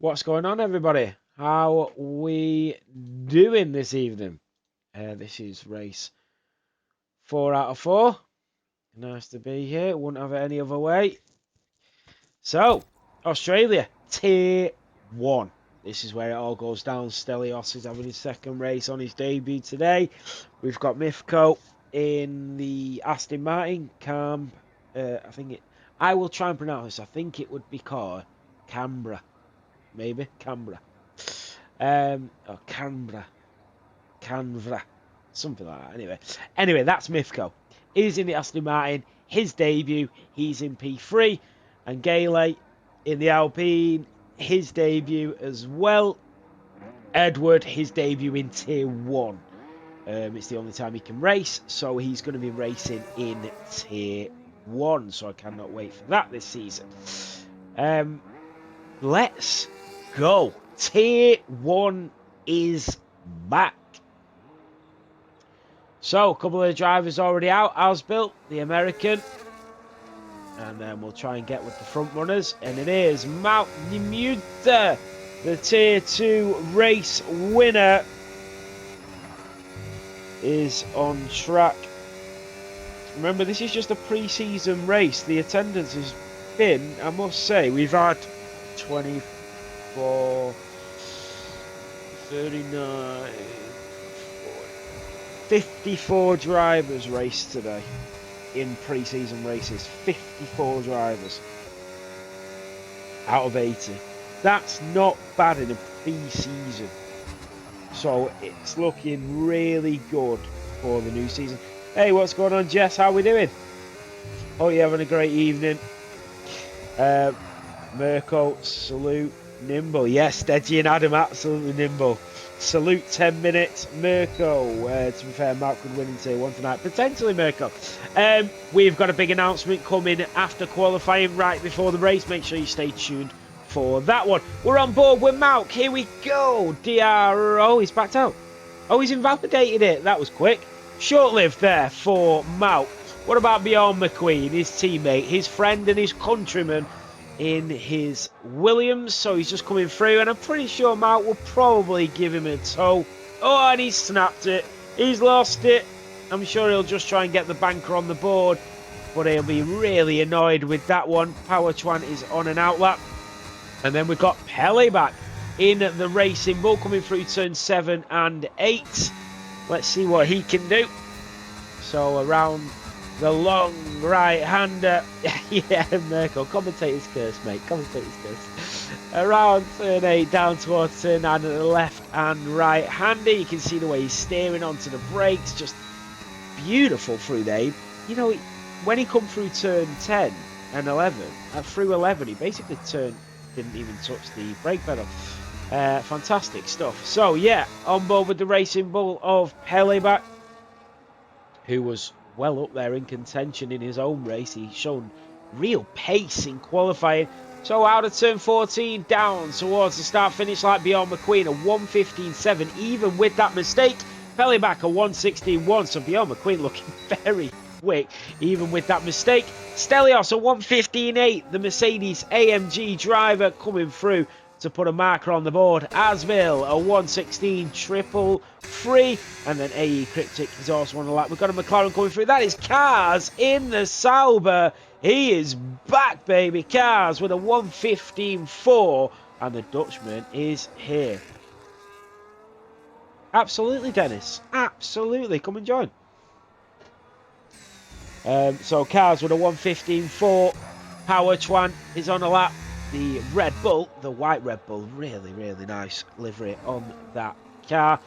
What's going on, everybody? How we doing this evening? This is race 4 out of 4. Nice to be here. Wouldn't have it any other way. So, Australia, Tier 1. This is where it all goes down. Stelios is having his second race on his debut today. We've got Mifko in the Aston Martin camp. I will try and pronounce this. I think it would be called Canberra. Maybe Canberra. Or Canberra, something like that. Anyway, that's Mifko. He's in the Aston Martin, his debut. He's in P3, and Gayle in the Alpine, his debut as well. Edward, his debut in Tier 1. It's the only time he can race, so he's going to be racing in Tier 1. So I cannot wait for that this season. Let's go. Tier 1 is back. So, a couple of the drivers already out. Asbill, the American. And then we'll try and get with the front runners. And it is Mount Nemuta, the Tier 2 race winner, is on track. Remember, this is just a pre-season race. The attendance has been, I must say, we've had 24, 39, 54 drivers raced today in pre-season races. 54 drivers out of 80. That's not bad in a pre-season. So it's looking really good for the new season. Hey, what's going on, Jess? How we doing? Oh, you having a great evening? Mirko, salute, nimble. Yes, Deji and Adam, absolutely nimble. Salute 10 minutes. Mirko, to be fair, Mark could win in Tier 1 tonight. Potentially, Mirko. We've got a big announcement coming after qualifying right before the race. Make sure you stay tuned for that one. We're on board with Malk. Here we go. DRO, he's backed out. Oh, he's invalidated it. That was quick. Short-lived there for Malk. What about Bjorn McQueen, his teammate, his friend and his countryman in his Williams? So he's just coming through, and I'm pretty sure Malk will probably give him a tow. Oh, and he's snapped it. He's lost it. I'm sure he'll just try and get the banker on the board, but he'll be really annoyed with that one. Power Chuan is on an outlap. And then we've got Pele back in the Racing Bull coming through turn 7 and 8. Let's see what he can do. So around the long right-hander. Yeah, Mirko, commentator's curse, mate. Commentator's curse. Around turn 8, down towards turn 9 at the left and right-hander. You can see the way he's steering onto the brakes. Just beautiful through there. You know, when he come through turn 10 and 11, through 11, he basically didn't even touch the brake pedal. Fantastic stuff. So, yeah, on board with the Racing Bull of Pele back, who was well up there in contention in his own race. He's shown real pace in qualifying. So out of turn 14, down towards the start-finish like Bjorn McQueen, a 1:15.7, even with that mistake. Pele back a 1:16.1, so Bjorn McQueen looking very quick, even with that mistake. Stelios a 1:15.8, the Mercedes AMG driver coming through to put a marker on the board. Asbill a 1:16.333, and then AE Cryptic is also on the lap. We've got a McLaren coming through. That is Cars in the Sauber. He is back, baby. Cars with a 1:15.4, and the Dutchman is here. Absolutely, Dennis. Absolutely. Come and join. So Cars with a 1:15.4. Power Chuan is on the lap. The Red Bull, the white Red Bull, really, really nice livery on that car.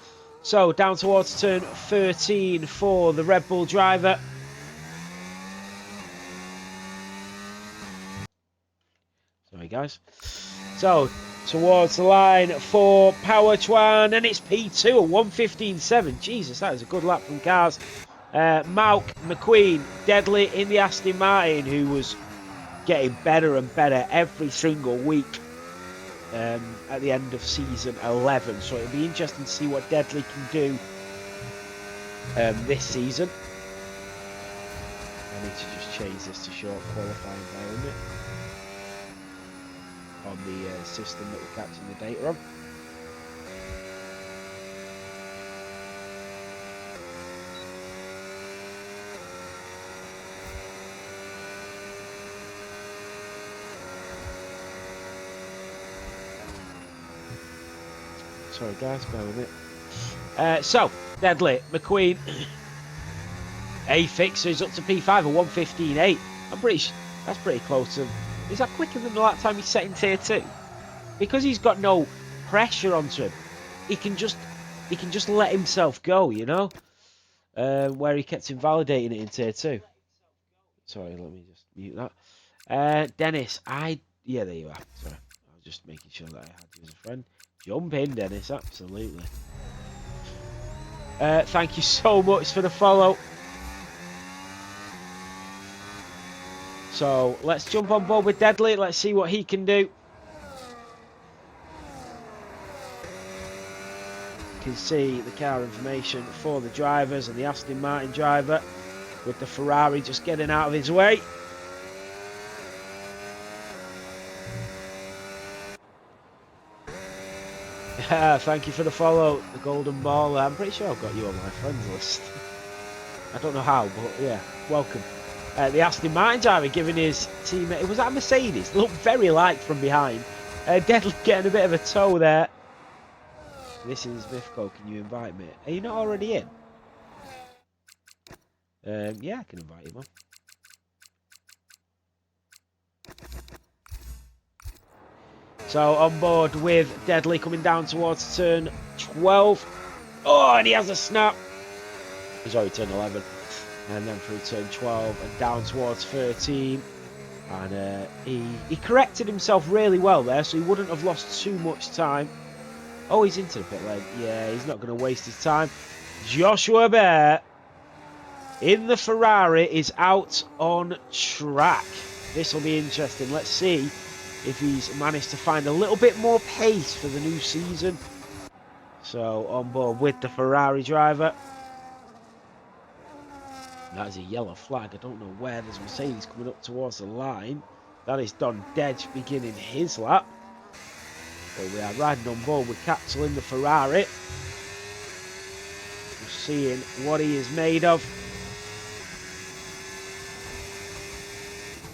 So down towards turn 13 for the Red Bull driver. Sorry, guys. So towards the line for Power Chuan, and it's P2, a 1:15.7. Jesus, that is a good lap from Cars. Malk McQueen, deadly in the Aston Martin, who was getting better and better every single week at the end of season 11. So it'll be interesting to see what Deadly can do this season. I need to just change this to short qualifying environment. on the system that we're capturing the data on. Sorry guys, bear with it. So, Deadly, McQueen, a fixer is up to P5 at 1:15.8. That's pretty close to. Is that quicker than the last time he set in tier 2? Because he's got no pressure onto him, he can just let himself go, you know. Where he kept invalidating it in tier 2. Sorry, let me just mute that. Dennis, yeah, there you are. Sorry, I was just making sure that I had you as a friend. Jump in, Dennis, absolutely. Thank you so much for the follow. So let's jump on board with Deadly. Let's see what he can do. You can see the car information for the drivers and the Aston Martin driver with the Ferrari just getting out of his way. Thank you for the follow, the Golden Ball. I'm pretty sure I've got you on my friends list. I don't know how, but yeah, welcome. The Aston Martin driver giving his teammate, was that a Mercedes? Looked very light from behind. Deadly getting a bit of a tow there. This is Mifko, can you invite me? Are you not already in? Yeah, I can invite him on. So on board with Deadly coming down towards turn 12. Oh, and he has a snap. He's already turn 11. And then through turn 12 and down towards 13. And he corrected himself really well there, so he wouldn't have lost too much time. Oh, he's into the pit lane. Yeah, he's not going to waste his time. Joshua Bear in the Ferrari is out on track. This will be interesting. Let's see if he's managed to find a little bit more pace for the new season. So on board with the Ferrari driver. That is a yellow flag. I don't know where. There's Mercedes coming up towards the line. That is Don Dedge beginning his lap. But we are riding on board with Capsule in the Ferrari. We're seeing what he is made of.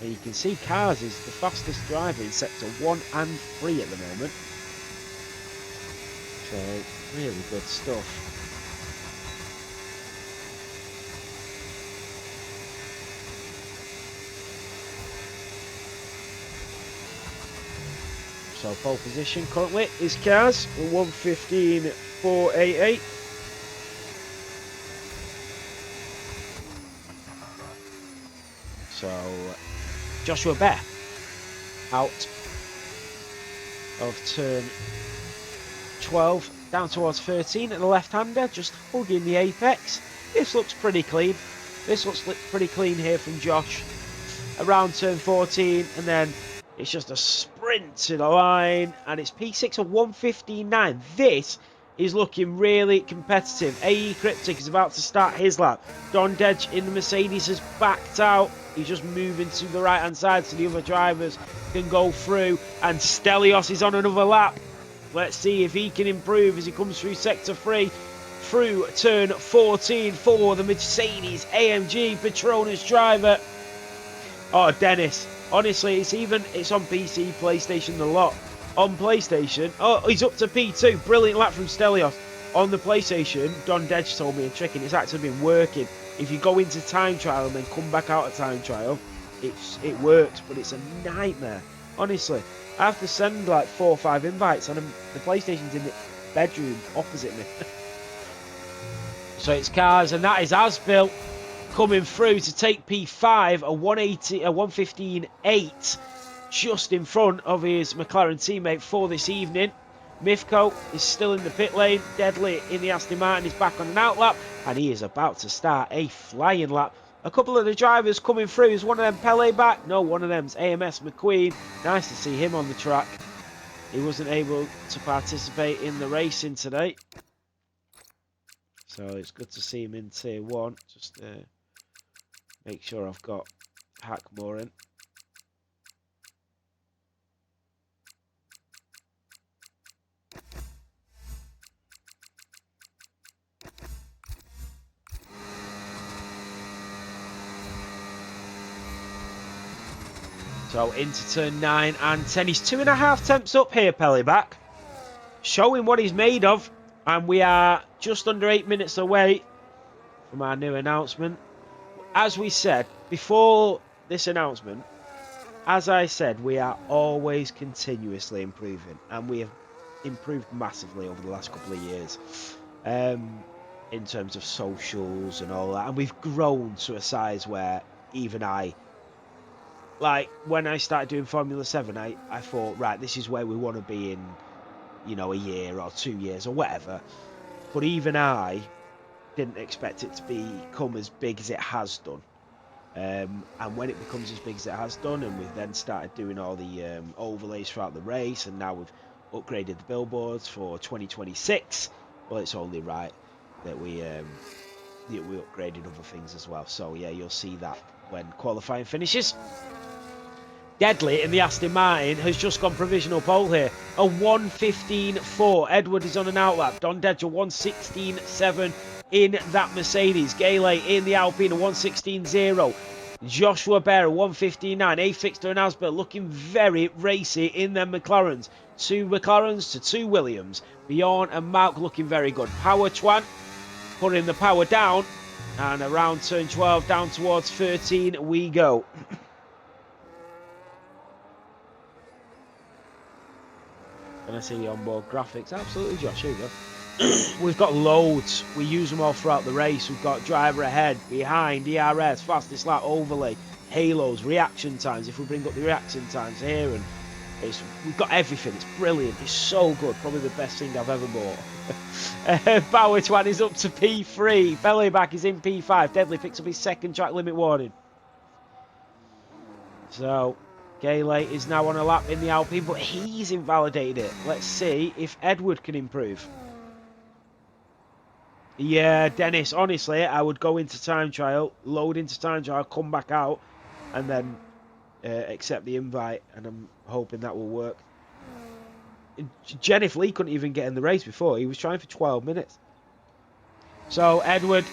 And you can see Cars is the fastest driver in sector 1 and 3 at the moment. So, really good stuff. So pole position currently is Cars, 1:15.488. So Joshua Bear out of turn 12 down towards 13 at the left-hander, just hugging the apex. This looks pretty clean. This looks pretty clean here from Josh. Around turn 14, and then it's just a sprint to the line, and it's P6 of 1:15.9. This is looking really competitive. AE Cryptic is about to start his lap. Don Dedge in the Mercedes has backed out. He's just moving to the right-hand side so the other drivers can go through, and Stelios is on another lap. Let's see if he can improve as he comes through Sector 3, through turn 14 for the Mercedes AMG Petronas driver. Oh, Dennis. Honestly, it's on PC, PlayStation, the lot. On PlayStation, oh, he's up to P2. Brilliant lap from Stelios. On the PlayStation, Don Dedge told me in tricking, it's actually been working. If you go into time trial and then come back out of time trial, it works, but it's a nightmare. Honestly, I have to send like 4 or 5 invites, and the PlayStation's in the bedroom opposite me. So it's Cars, and that is Asbill coming through to take P5, a 1:15.8, just in front of his McLaren teammate for this evening. Mifko is still in the pit lane. Deadly in the Aston Martin is back on an out lap, and he is about to start a flying lap. A couple of the drivers coming through. Is one of them Pele back? No, one of them's AMS McQueen. Nice to see him on the track. He wasn't able to participate in the racing today, so it's good to see him in tier 1. Just make sure I've got Hackmore in. So into turn 9 and 10. He's 2.5 temps up here, Pellyback. Showing what he's made of. And we are just under 8 minutes away from our new announcement. As we said before this announcement, as I said, we are always continuously improving. And we have improved massively over the last couple of years. In terms of socials and all that. And we've grown to a size where even I... Like, when I started doing Formula 7, I thought, right, this is where we want to be in, you know, a year or 2 years or whatever. But even I didn't expect it to become as big as it has done. And when it becomes as big as it has done, and we've then started doing all the overlays throughout the race, and now we've upgraded the billboards for 2026, well, it's only right that we upgraded other things as well. So, yeah, you'll see that when qualifying finishes. Deadly in the Aston Martin has just gone provisional pole here. A 1:15.4. Edward is on an outlap. Don Dedger 1:16.7 in that Mercedes. Gale in the Alpine a 1:16.0. Joshua Bear 1:15.9. Afixter and Asper looking very racy in their McLarens. 2 McLarens to 2 Williams. Bjorn and Malk looking very good. Power Twan putting the power down. And around turn 12 down towards 13 we go. Can I see the onboard graphics? Absolutely, Josh. Here we go. We've got loads. We use them all throughout the race. We've got driver ahead, behind, ERS, fastest lap, overlay, halos, reaction times. If we bring up the reaction times here, and we've got everything. It's brilliant. It's so good. Probably the best thing I've ever bought. Power Twan is up to P3. Bellyback is in P5. Deadly picks up his second track limit warning. So... Gale is now on a lap in the Alpine, but he's invalidated it. Let's see if Edward can improve. Yeah, Dennis, honestly, I would go into time trial, load into time trial, come back out, and then accept the invite, and I'm hoping that will work. Jennifer Lee couldn't even get in the race before. He was trying for 12 minutes. So, Edward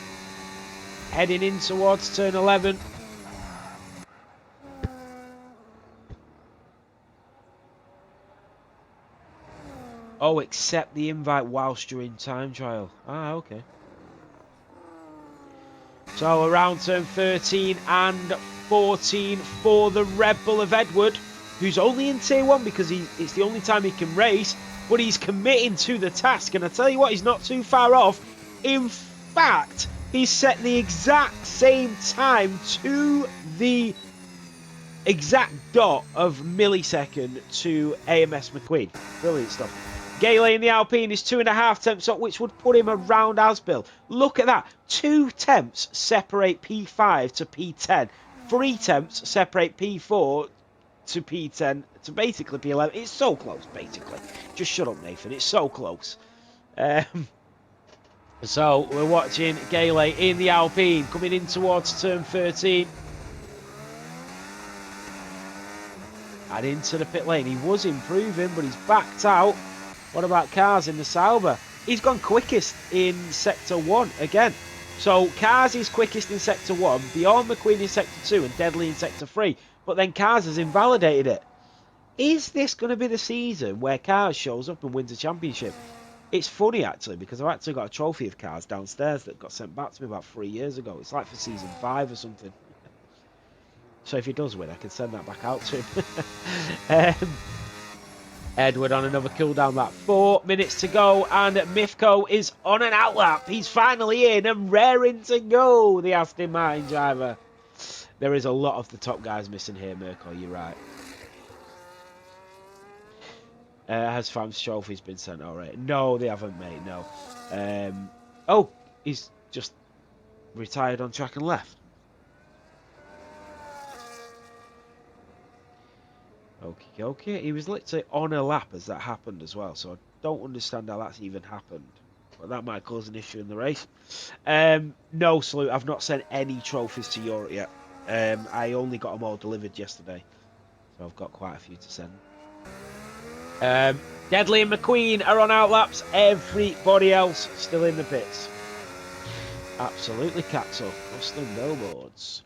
heading in towards turn 11. Oh, accept the invite whilst you're in time trial. Ah, okay. So around turn 13 and 14 for the Red Bull of Edward, who's only in Tier 1 because it's the only time he can race, but he's committing to the task. And I tell you what, he's not too far off. In fact, he's set the exact same time to the exact dot of millisecond to AMS McQueen. Brilliant stuff. Gale in the Alpine is 2.5 temps up, which would put him around Asbill. Look at that. 2 temps separate P5 to P10. 3 temps separate P4 to P10 to basically P11. It's so close, basically. Just shut up, Nathan. It's so close. So we're watching Gale in the Alpine coming in towards turn 13. And into the pit lane. He was improving, but he's backed out. What about Cars in the Sauber? He's gone quickest in Sector 1 again. So Cars is quickest in Sector 1, Bjorn McQueen in Sector 2 and Deadly in Sector 3. But then Cars has invalidated it. Is this going to be the season where Cars shows up and wins a championship? It's funny, actually, because I've actually got a trophy of Cars downstairs that got sent back to me about 3 years ago. It's like for Season 5 or something. So if he does win, I can send that back out to him. Edward on another cooldown lap. 4 minutes to go, and Mifko is on an outlap. He's finally in and raring to go, the Aston Martin driver. There is a lot of the top guys missing here, Mirko, you're right. Has Fam's trophies been sent already? No, they haven't, mate, no. Oh, he's just retired on track and left. Okay. He was literally on a lap as that happened as well, so I don't understand how that's even happened. But that might cause an issue in the race. No, Salute, I've not sent any trophies to Europe yet. I only got them all delivered yesterday, so I've got quite a few to send. Deadly and McQueen are on outlaps. Everybody else still in the pits. Absolutely, Caxel. Custom billboards.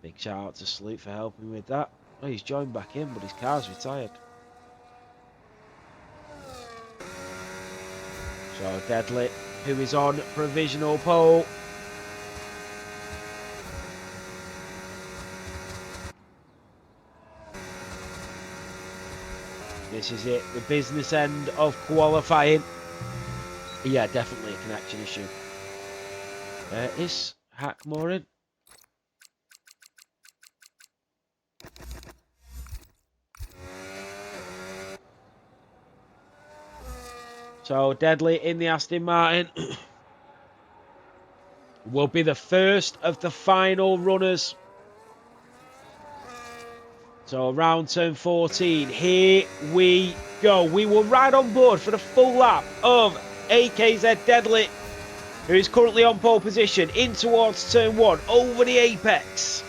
Big shout out to Salute for helping with that. Oh, he's joined back in, but his car's retired. So Deadly, who is on provisional pole. This is it, the business end of qualifying. Yeah, definitely a connection issue. Is Hackmore in? So Deadly in the Aston Martin will be the first of the final runners. So around turn 14, here we go. We will ride on board for the full lap of AKZ Deadly, who is currently on pole position, in towards turn 1, over the apex,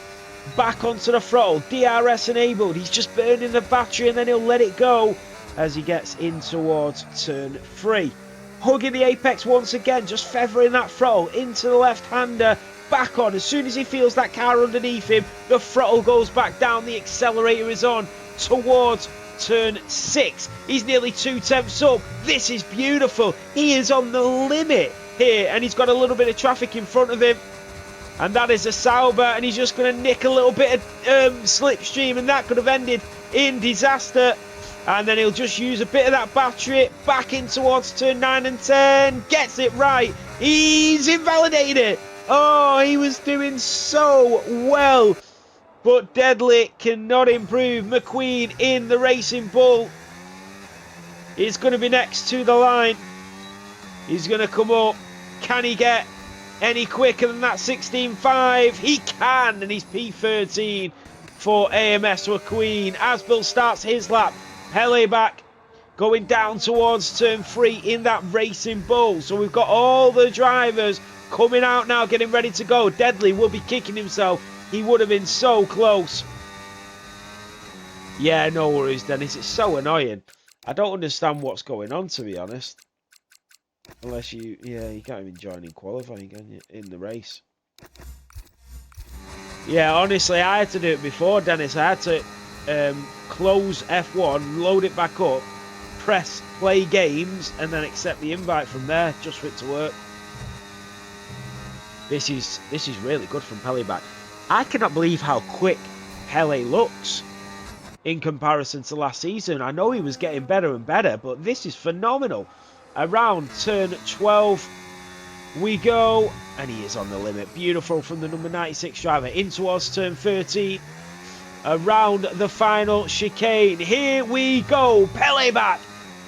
back onto the throttle, DRS enabled. He's just burning the battery and then he'll let it go as he gets in towards turn 3. Hugging the apex once again, just feathering that throttle into the left-hander, back on. As soon as he feels that car underneath him, the throttle goes back down, the accelerator is on towards turn 6. He's nearly 2/10 up. This is beautiful. He is on the limit here, and he's got a little bit of traffic in front of him. And that is a Sauber, and he's just going to nick a little bit of slipstream, and that could have ended in disaster. And then he'll just use a bit of that battery back in towards turn 9 and 10. Gets it right. He's invalidated it. Oh, he was doing so well. But Deadly cannot improve. McQueen in the Racing Bull is going to be next to the line. He's going to come up. Can he get any quicker than that 16.5? He can, and he's P13 for AMS McQueen. Asbill starts his lap. Pele back, going down towards turn 3 in that Racing Bull. So we've got all the drivers coming out now, getting ready to go. Deadly will be kicking himself. He would have been so close. Yeah, no worries, Dennis. It's so annoying. I don't understand what's going on, to be honest. Unless you can't even join in qualifying, can you, in the race? Yeah, honestly, I had to do it before, Dennis. I had to close F1, load it back up, press play games, and then accept the invite from there, just for it to work. This is really good from Pele back. I cannot believe how quick Pele looks in comparison to last season. I know he was getting better and better, but this is phenomenal. Around turn 12 we go, and he is on the limit. Beautiful from the number 96 driver. In towards turn 13. Around the final chicane. Here we go. Pele back.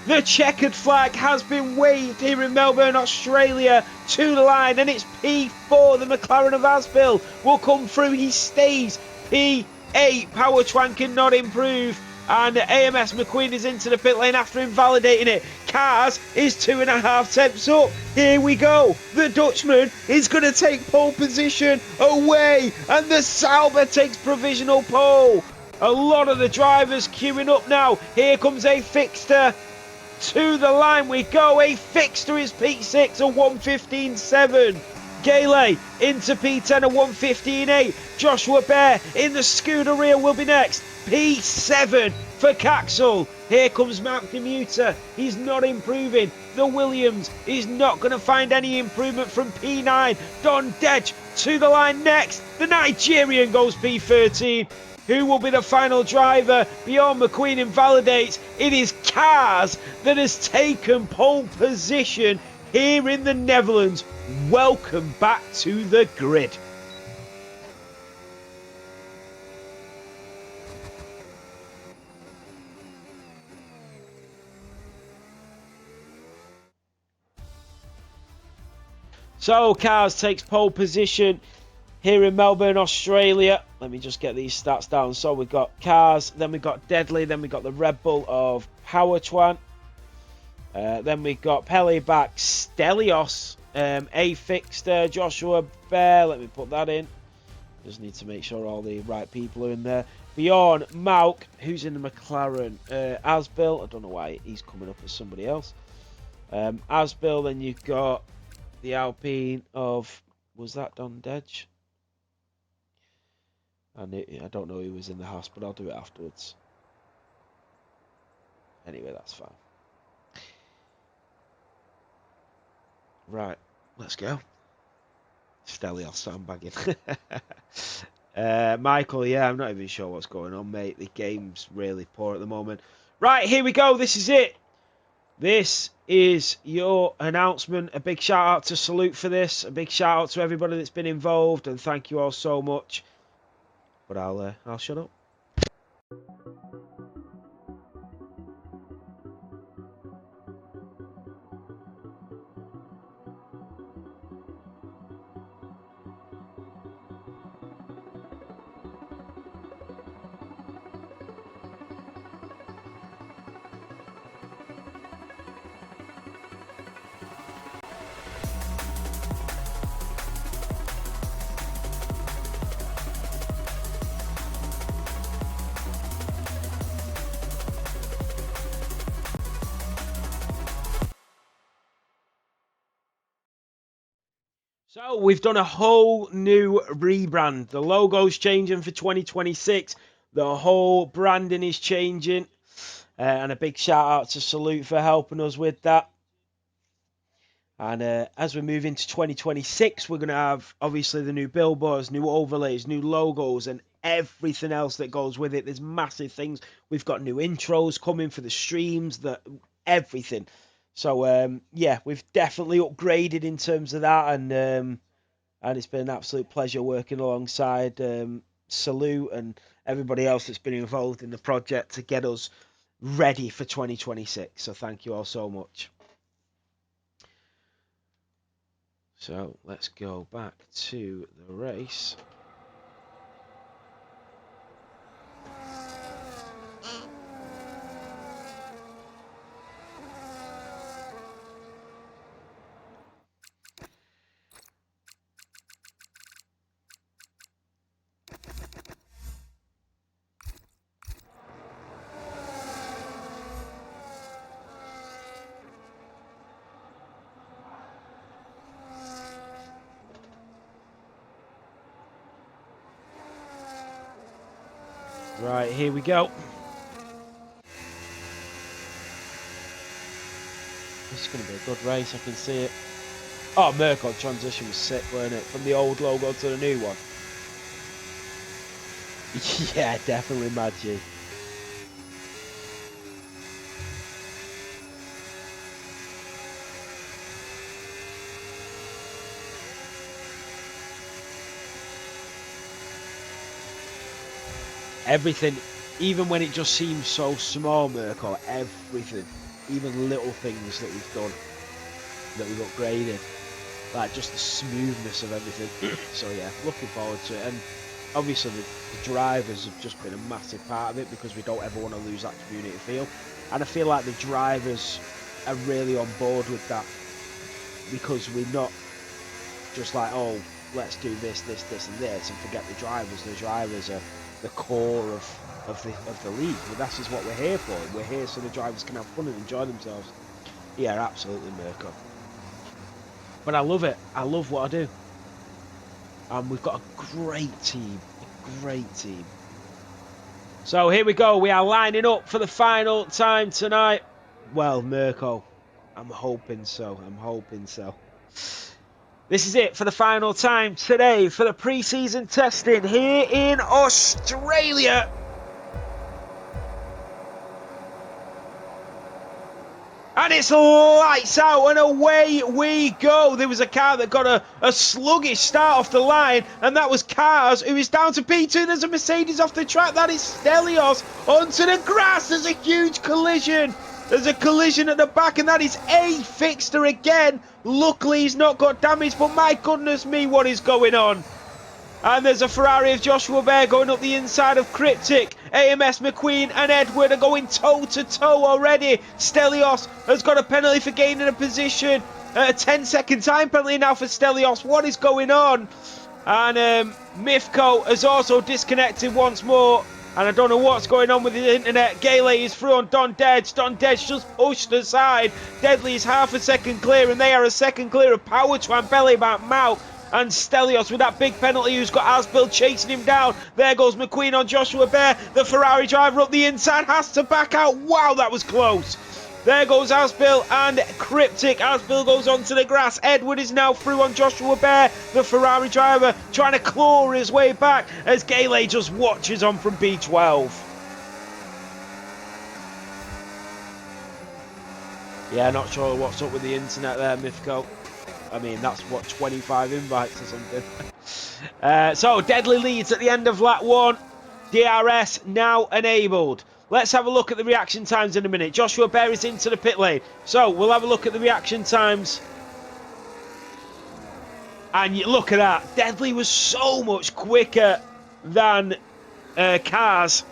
The checkered flag has been waved here in Melbourne, Australia, to the line, and it's P4. The McLaren of Asbill will come through. He stays P8. Power Chuan cannot improve, and AMS McQueen is into the pit lane after invalidating it. Cars is 2.5 tenths up. Here we go. The Dutchman is going to take pole position away, and the Sauber takes provisional pole. A lot of the drivers queuing up now. Here comes a Fixter. To the line we go. A Fixter is P6, a 1:15.7. Gale into P10, a 1:15.8. Joshua Bear in the Scuderia will be next. P7 for Caxel. Here comes Mark Demuter. He's not improving. The Williams is not going to find any improvement from P9. Don Dedge to the line next. The Nigerian goes P13. Who will be the final driver? Bjorn McQueen invalidates. It is Cars that has taken pole position here in the Netherlands. Welcome back to the grid. So Cars takes pole position here in Melbourne, Australia. Let me just get these stats down. So we've got Cars, then we've got Deadly, then we've got the Red Bull of Power Chuan. Then we've got Pele back, Stelios, A Fixter, Joshua Bear. Let me put that in. Just need to make sure all the right people are in there. Bjorn Mauk, who's in the McLaren. Asbill, I don't know why he's coming up as somebody else. Asbill, then you've got the Alpine of, was that Don Dedge? I don't know who was in the house, but I'll do it afterwards. Anyway, that's fine. Right, let's go. Stelios sandbagging. Michael, yeah, I'm not even sure what's going on, mate. The game's really poor at the moment. Right, here we go. This is it. This is your announcement. A big shout out to Salute for this. A big shout out to everybody that's been involved, and thank you all so much. But I'll shut up. So we've done a whole new rebrand. The logo's changing for 2026. The whole branding is changing. And a big shout out to Salute for helping us with that. And as we move into 2026, we're going to have obviously the new billboards, new overlays, new logos, and everything else that goes with it. There's massive things. We've got new intros coming for the streams, everything. So yeah, we've definitely upgraded in terms of that, and it's been an absolute pleasure working alongside Salute and everybody else that's been involved in the project to get us ready for 2026. So thank you all so much. So let's go back to the race. Right, here we go. This is going to be a good race, I can see it. Oh, Mirko transition was sick, weren't it? From the old logo to the new one. Yeah, definitely Maggi. Everything, even when it just seems so small, Mirko, everything, even little things that we've done, that we've upgraded, like just the smoothness of everything. So yeah, looking forward to it. And obviously the drivers have just been a massive part of it, because we don't ever want to lose that community feel. And I feel like the drivers are really on board with that, because we're not just like, oh, let's do this, and this, and forget the drivers. The drivers are the core of the league. Well, that's just what we're here for. We're here so the drivers can have fun and enjoy themselves. Yeah, absolutely, Mirko. But I love it. I love what I do. And we've got a great team. A great team. So here we go. We are lining up for the final time tonight. Well, Mirko, I'm hoping so. I'm hoping so. This is it for the final time today for the pre-season testing here in Australia. And it's lights out and away we go. There was a car that got a sluggish start off the line, and that was Cars, who is down to P2. There's a Mercedes off the track. That is Stelios onto the grass. There's a huge collision. There's a collision at the back, and that is A. Fixter again. Luckily, he's not got damage, but my goodness me, what is going on? And there's a Ferrari of Joshua Bear going up the inside of Cryptic. AMS McQueen and Edward are going toe-to-toe already. Stelios has got a penalty for gaining a position. A 10-second time penalty now for Stelios. What is going on? And Mifko has also disconnected once more. And I don't know what's going on with the internet. Gale is through on Don Dedge. Don Dedge just pushed aside. Deadly is half a second clear, and they are a second clear of Power Twan, Belly back Mouth. And Stelios with that big penalty, who's got Asbill chasing him down. There goes McQueen on Joshua Bear. The Ferrari driver up the inside has to back out. Wow, that was close. There goes Asbill and Cryptic. Asbill goes onto the grass. Edward is now through on Joshua Bear. The Ferrari driver trying to claw his way back as Gale just watches on from B12. Yeah, not sure what's up with the internet there, Mythco. I mean, that's what, 25 invites or something. So, Deadly leads at the end of lap 1. DRS now enabled. Let's have a look at the reaction times in a minute. Joshua Bear is into the pit lane. So, we'll have a look at the reaction times. And you look at that. Deadly was so much quicker than Cars.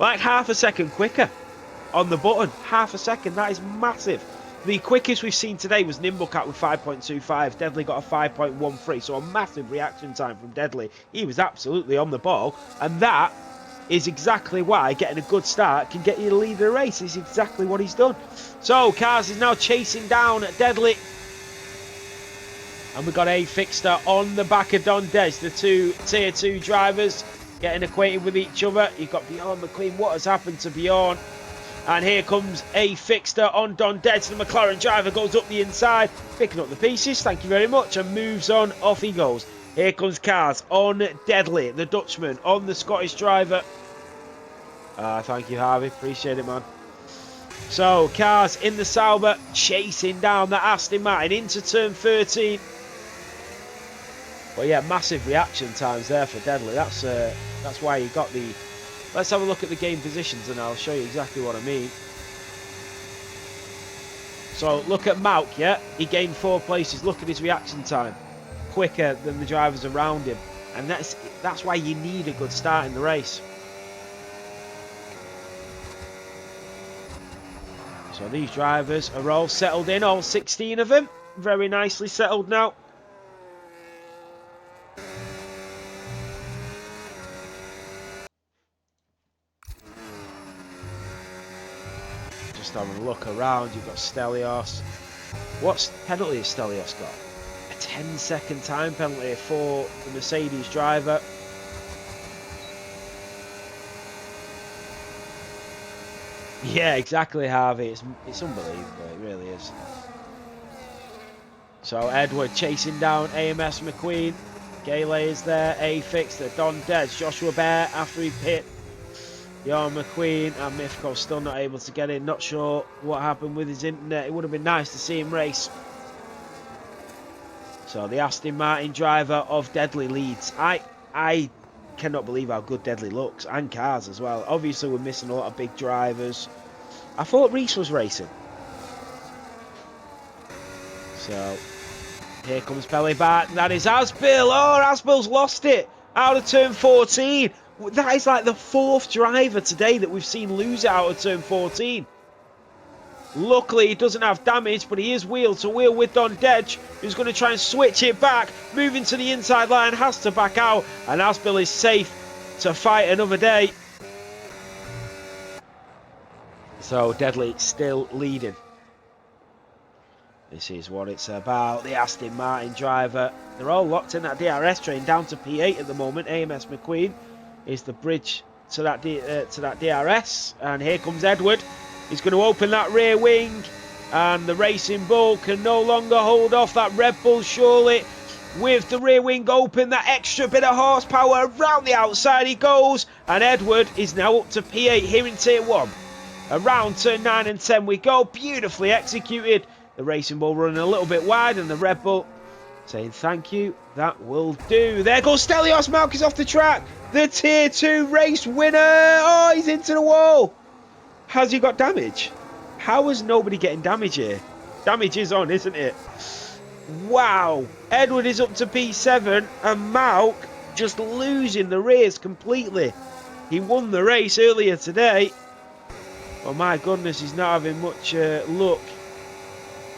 Like half a second quicker on the button. Half a second. That is massive. The quickest we've seen today was Nimblecat with 5.25. Deadly got a 5.13, so a massive reaction time from Deadly. He was absolutely on the ball, and that is exactly why getting a good start can get you to lead the race. It's exactly what he's done. So, Cars is now chasing down Deadly. And we've got a Fixter on the back of Don Des, the two Tier 2 drivers getting acquainted with each other. You've got Bjorn McLean. What has happened to Bjorn? And here comes a Fixter on Don Des. The McLaren driver goes up the inside, picking up the pieces, thank you very much, and moves on. Off he goes. Here comes Cars on Deadly, the Dutchman, on the Scottish driver. Thank you, Harvey. Appreciate it, man. So, Cars in the Sauber, chasing down that Aston Martin into turn 13. But yeah, massive reaction times there for Deadly. That's why you got the... Let's have a look at the game positions and I'll show you exactly what I mean. So look at Mauk, yeah? He gained 4 places. Look at his reaction time. Quicker than the drivers around him. And that's why you need a good start in the race. So these drivers are all settled in, all 16 of them. Very nicely settled now. Just having a look around, you've got Stelios. What penalty has Stelios got? A 10-second time penalty for the Mercedes driver. Yeah, exactly, Harvey. It's unbelievable, it really is. So Edward chasing down AMS McQueen. Gale is there, A Fixter, Don Des, Joshua Bear after he pit. Bjorn McQueen and Mythco still not able to get in. Not sure what happened with his internet. It would have been nice to see him race. So the Aston Martin driver of Deadly leads. I cannot believe how good Deadly looks, and Cars as well. Obviously we're missing a lot of big drivers. I thought Reese was racing. So here comes Pelly back. That is Asbill. Oh, Asbill's lost it out of turn 14. That is like the 4th driver today that we've seen lose it out of turn 14. Luckily, he doesn't have damage, but he is wheel to wheel with Don Dedge, who's going to try and switch it back. Moving to the inside line, has to back out, and Asbill is safe to fight another day. So, Deadly still leading. This is what it's about. The Aston Martin driver. They're all locked in that DRS train, down to P8 at the moment. AMS McQueen is the bridge to that DRS, and here comes Edward. He's going to open that rear wing, and the Racing Bull can no longer hold off that Red Bull, surely. With the rear wing open, that extra bit of horsepower, around the outside he goes, and Edward is now up to P8 here in Tier 1. Around turn 9 and 10 we go, beautifully executed. The Racing Bull running a little bit wide, and the Red Bull saying thank you, that will do. There goes Stelios. Mauk is off the track. The Tier 2 race winner. Oh, he's into the wall. Has he got damage? How is nobody getting damage here? Damage is on, isn't it? Wow. Edward is up to P7, and Mauk just losing the rears completely. He won the race earlier today. Oh my goodness, he's not having much luck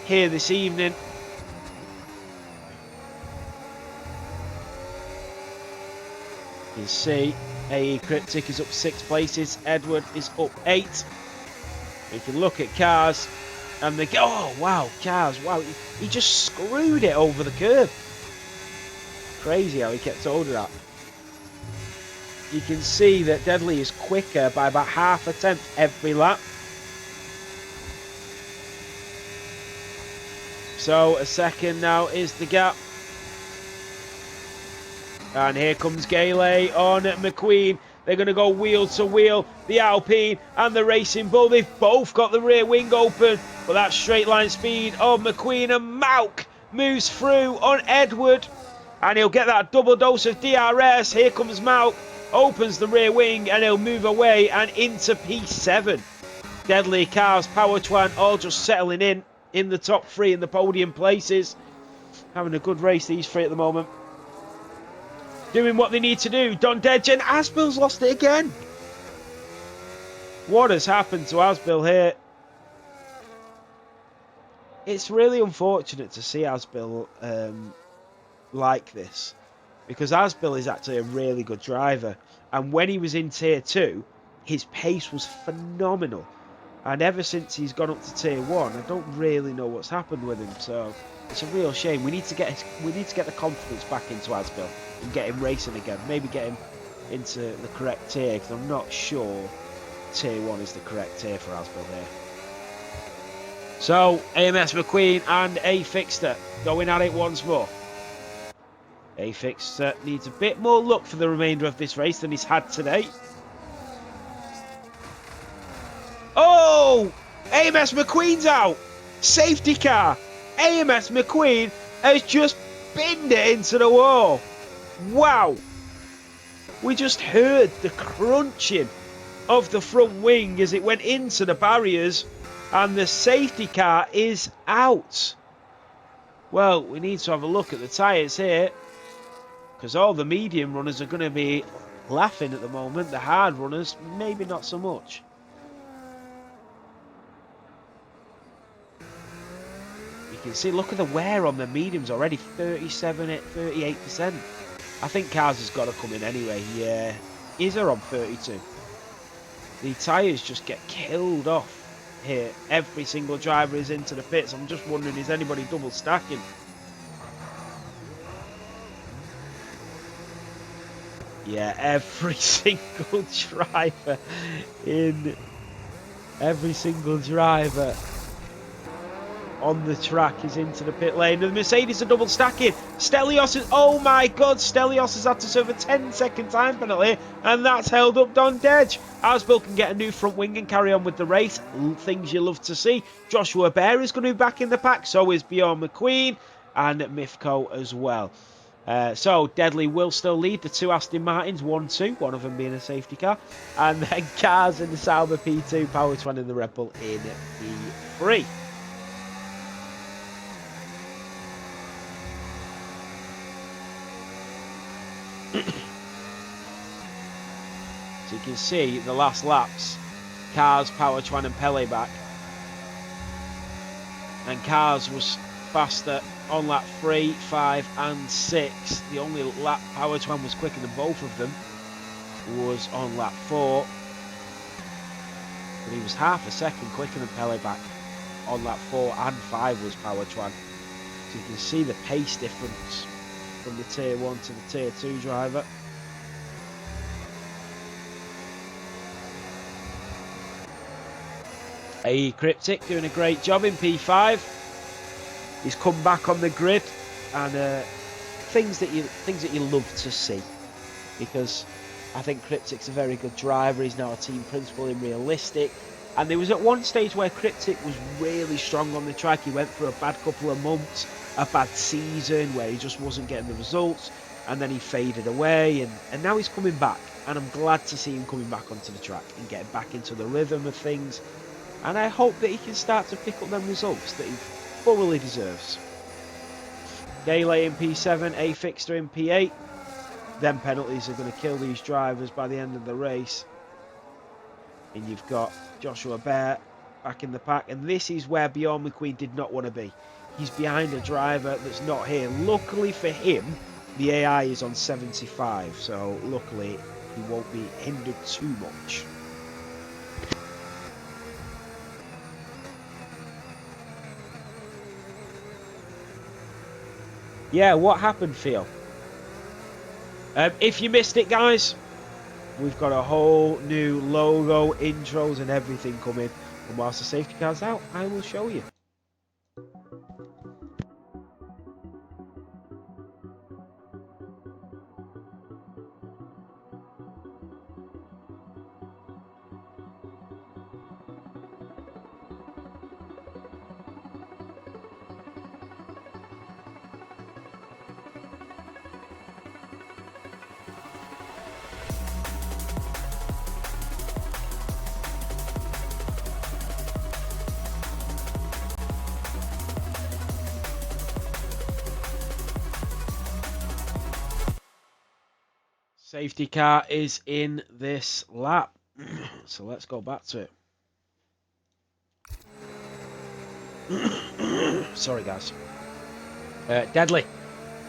here this evening. You can see AE Cryptic is up 6 places, Edward is up 8. We can look at Cars, and they go, oh wow, Cars, wow, he just screwed it over the curb. crazy how he kept hold of that. You can see that Deadly is quicker by about half a tenth every lap. So a second now is the gap. And here comes Gale on McQueen. They're going to go wheel to wheel. The Alpine and the Racing Bull. They've both got the rear wing open. But that straight line speed of McQueen, and Malk moves through on Edward. And he'll get that double dose of DRS. Here comes Malk. Opens the rear wing and he'll move away and into P7. Deadly, Cars, Powertwan all just settling in the top three in the podium places. Having a good race, these three at the moment. Doing what they need to do. Don Deadgen and Asbill's lost it again. What has happened to Asbill here? It's really unfortunate to see Asbill like this, because Asbill is actually a really good driver, and when he was in tier 2 his pace was phenomenal, and ever since he's gone up to tier 1 I don't really know what's happened with him. So it's a real shame. We need to get the confidence back into Asbill and get him racing again. Maybe get him into the correct tier, because I'm not sure tier 1 is the correct tier for Asbill here. So AMS McQueen and A Fixter going at it once more. A Fixter needs a bit more luck for the remainder of this race than he's had today. Oh! AMS McQueen's out! Safety car! AMS McQueen has just binned it into the wall. Wow! We just heard the crunching of the front wing as it went into the barriers, and the safety car is out. Well, we need to have a look at the tyres here, because all the medium runners are going to be laughing at the moment. The hard runners, maybe not so much. You can see, look at the wear on the mediums already, 37 at 38%. I think Cars has got to come in anyway. Yeah, is are on 32. The tyres just get killed off here. Every single driver is into the pits. I'm just wondering, is anybody double stacking? Yeah, every single driver on the track is into the pit lane. And the Mercedes are double stacking. Stelios is, oh my god, Stelios has had to serve a 10-second time penalty, and that's held up Don Dedge. Asbill can get a new front wing and carry on with the race. Things you love to see. Joshua Bear is going to be back in the pack. So is Bjorn McQueen and Mifko as well. So Deadly will still lead the two Aston Martins 1-2, one of them being a safety car, and then Cars in the Sauber P2, Powertwan in the Red Bull in P3. So you can see the last laps, Cars, Powertwan and Pele back, and Cars was faster on lap 3, 5 and 6. The only lap Powertwan was quicker than both of them was on lap 4, but he was half a second quicker than Pele back on lap 4 and 5 was Powertwan. So you can see the pace difference from the tier 1 to the tier 2 driver. A Cryptic doing a great job in P5. He's come back on the grid, and things that you love to see, because I think Cryptic's a very good driver. He's now a team principal in Realistic, and there was at one stage where Cryptic was really strong on the track. He went through a bad couple of months, a bad season where he just wasn't getting the results, and then he faded away, and now he's coming back, and I'm glad to see him coming back onto the track and getting back into the rhythm of things, and I hope that he can start to pick up them results that he thoroughly deserves. Gale in P7, A Fixter in P8. Them penalties are going to kill these drivers by the end of the race. And you've got Joshua Bear back in the pack, and this is where Bjorn McQueen did not want to be. He's behind a driver that's not here. Luckily for him, the AI is on 75, so luckily he won't be hindered too much. Yeah, what happened, Theo? If you missed it, guys, we've got a whole new logo, intros and everything coming. And whilst the safety car's out, I will show you. Safety car is in this lap. So let's go back to it. Sorry, guys. Deadly.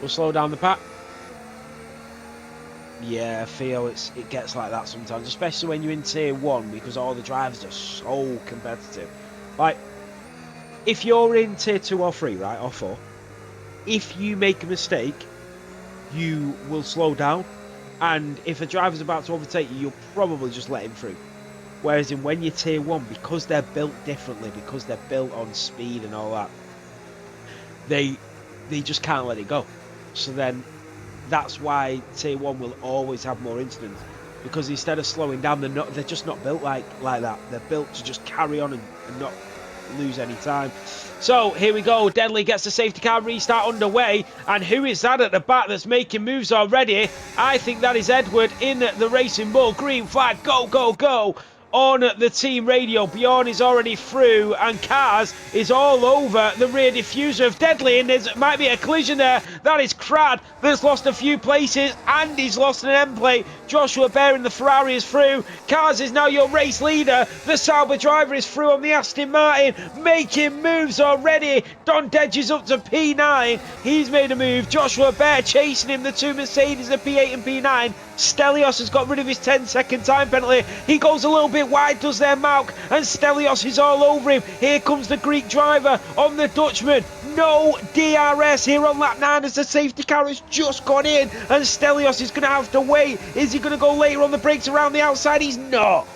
We'll slow down the pack. Yeah, I feel it gets like that sometimes, especially when you're in tier 1, because all the drivers are so competitive. Like, if you're in tier 2 or 3, right, or 4, if you make a mistake, you will slow down. And if a driver's about to overtake you, you'll probably just let him through. Whereas when you're tier 1, because they're built differently, because they're built on speed and all that, they just can't let it go. So then that's why tier 1 will always have more incidents. Because instead of slowing down, they're just not built like that. They're built to just carry on and not lose any time. So here we go. Deadly gets the safety car restart underway, and who is that at the back that's making moves already? I think that is Edward in the Racing Bull. Green flag, go, go, go. On the team radio, Bjorn is already through, and Cars is all over the rear diffuser of Deadly, and there might be a collision there. That is Crad that's lost a few places, and he's lost an end plate. Joshua Bear in the Ferrari is through. Cars is now your race leader. The Sauber driver is through on the Aston Martin, making moves already. Don Dedge is up to P9. He's made a move. Joshua Bear chasing him. The two Mercedes, the P8 and P9. Stelios has got rid of his 10-second time penalty. He goes a little bit wide, does there, Malk? And Stelios is all over him. Here comes the Greek driver on the Dutchman. No DRS here on lap 9 as the safety car has just gone in. And Stelios is going to have to wait. Is he going to go later on the brakes around the outside? He's not.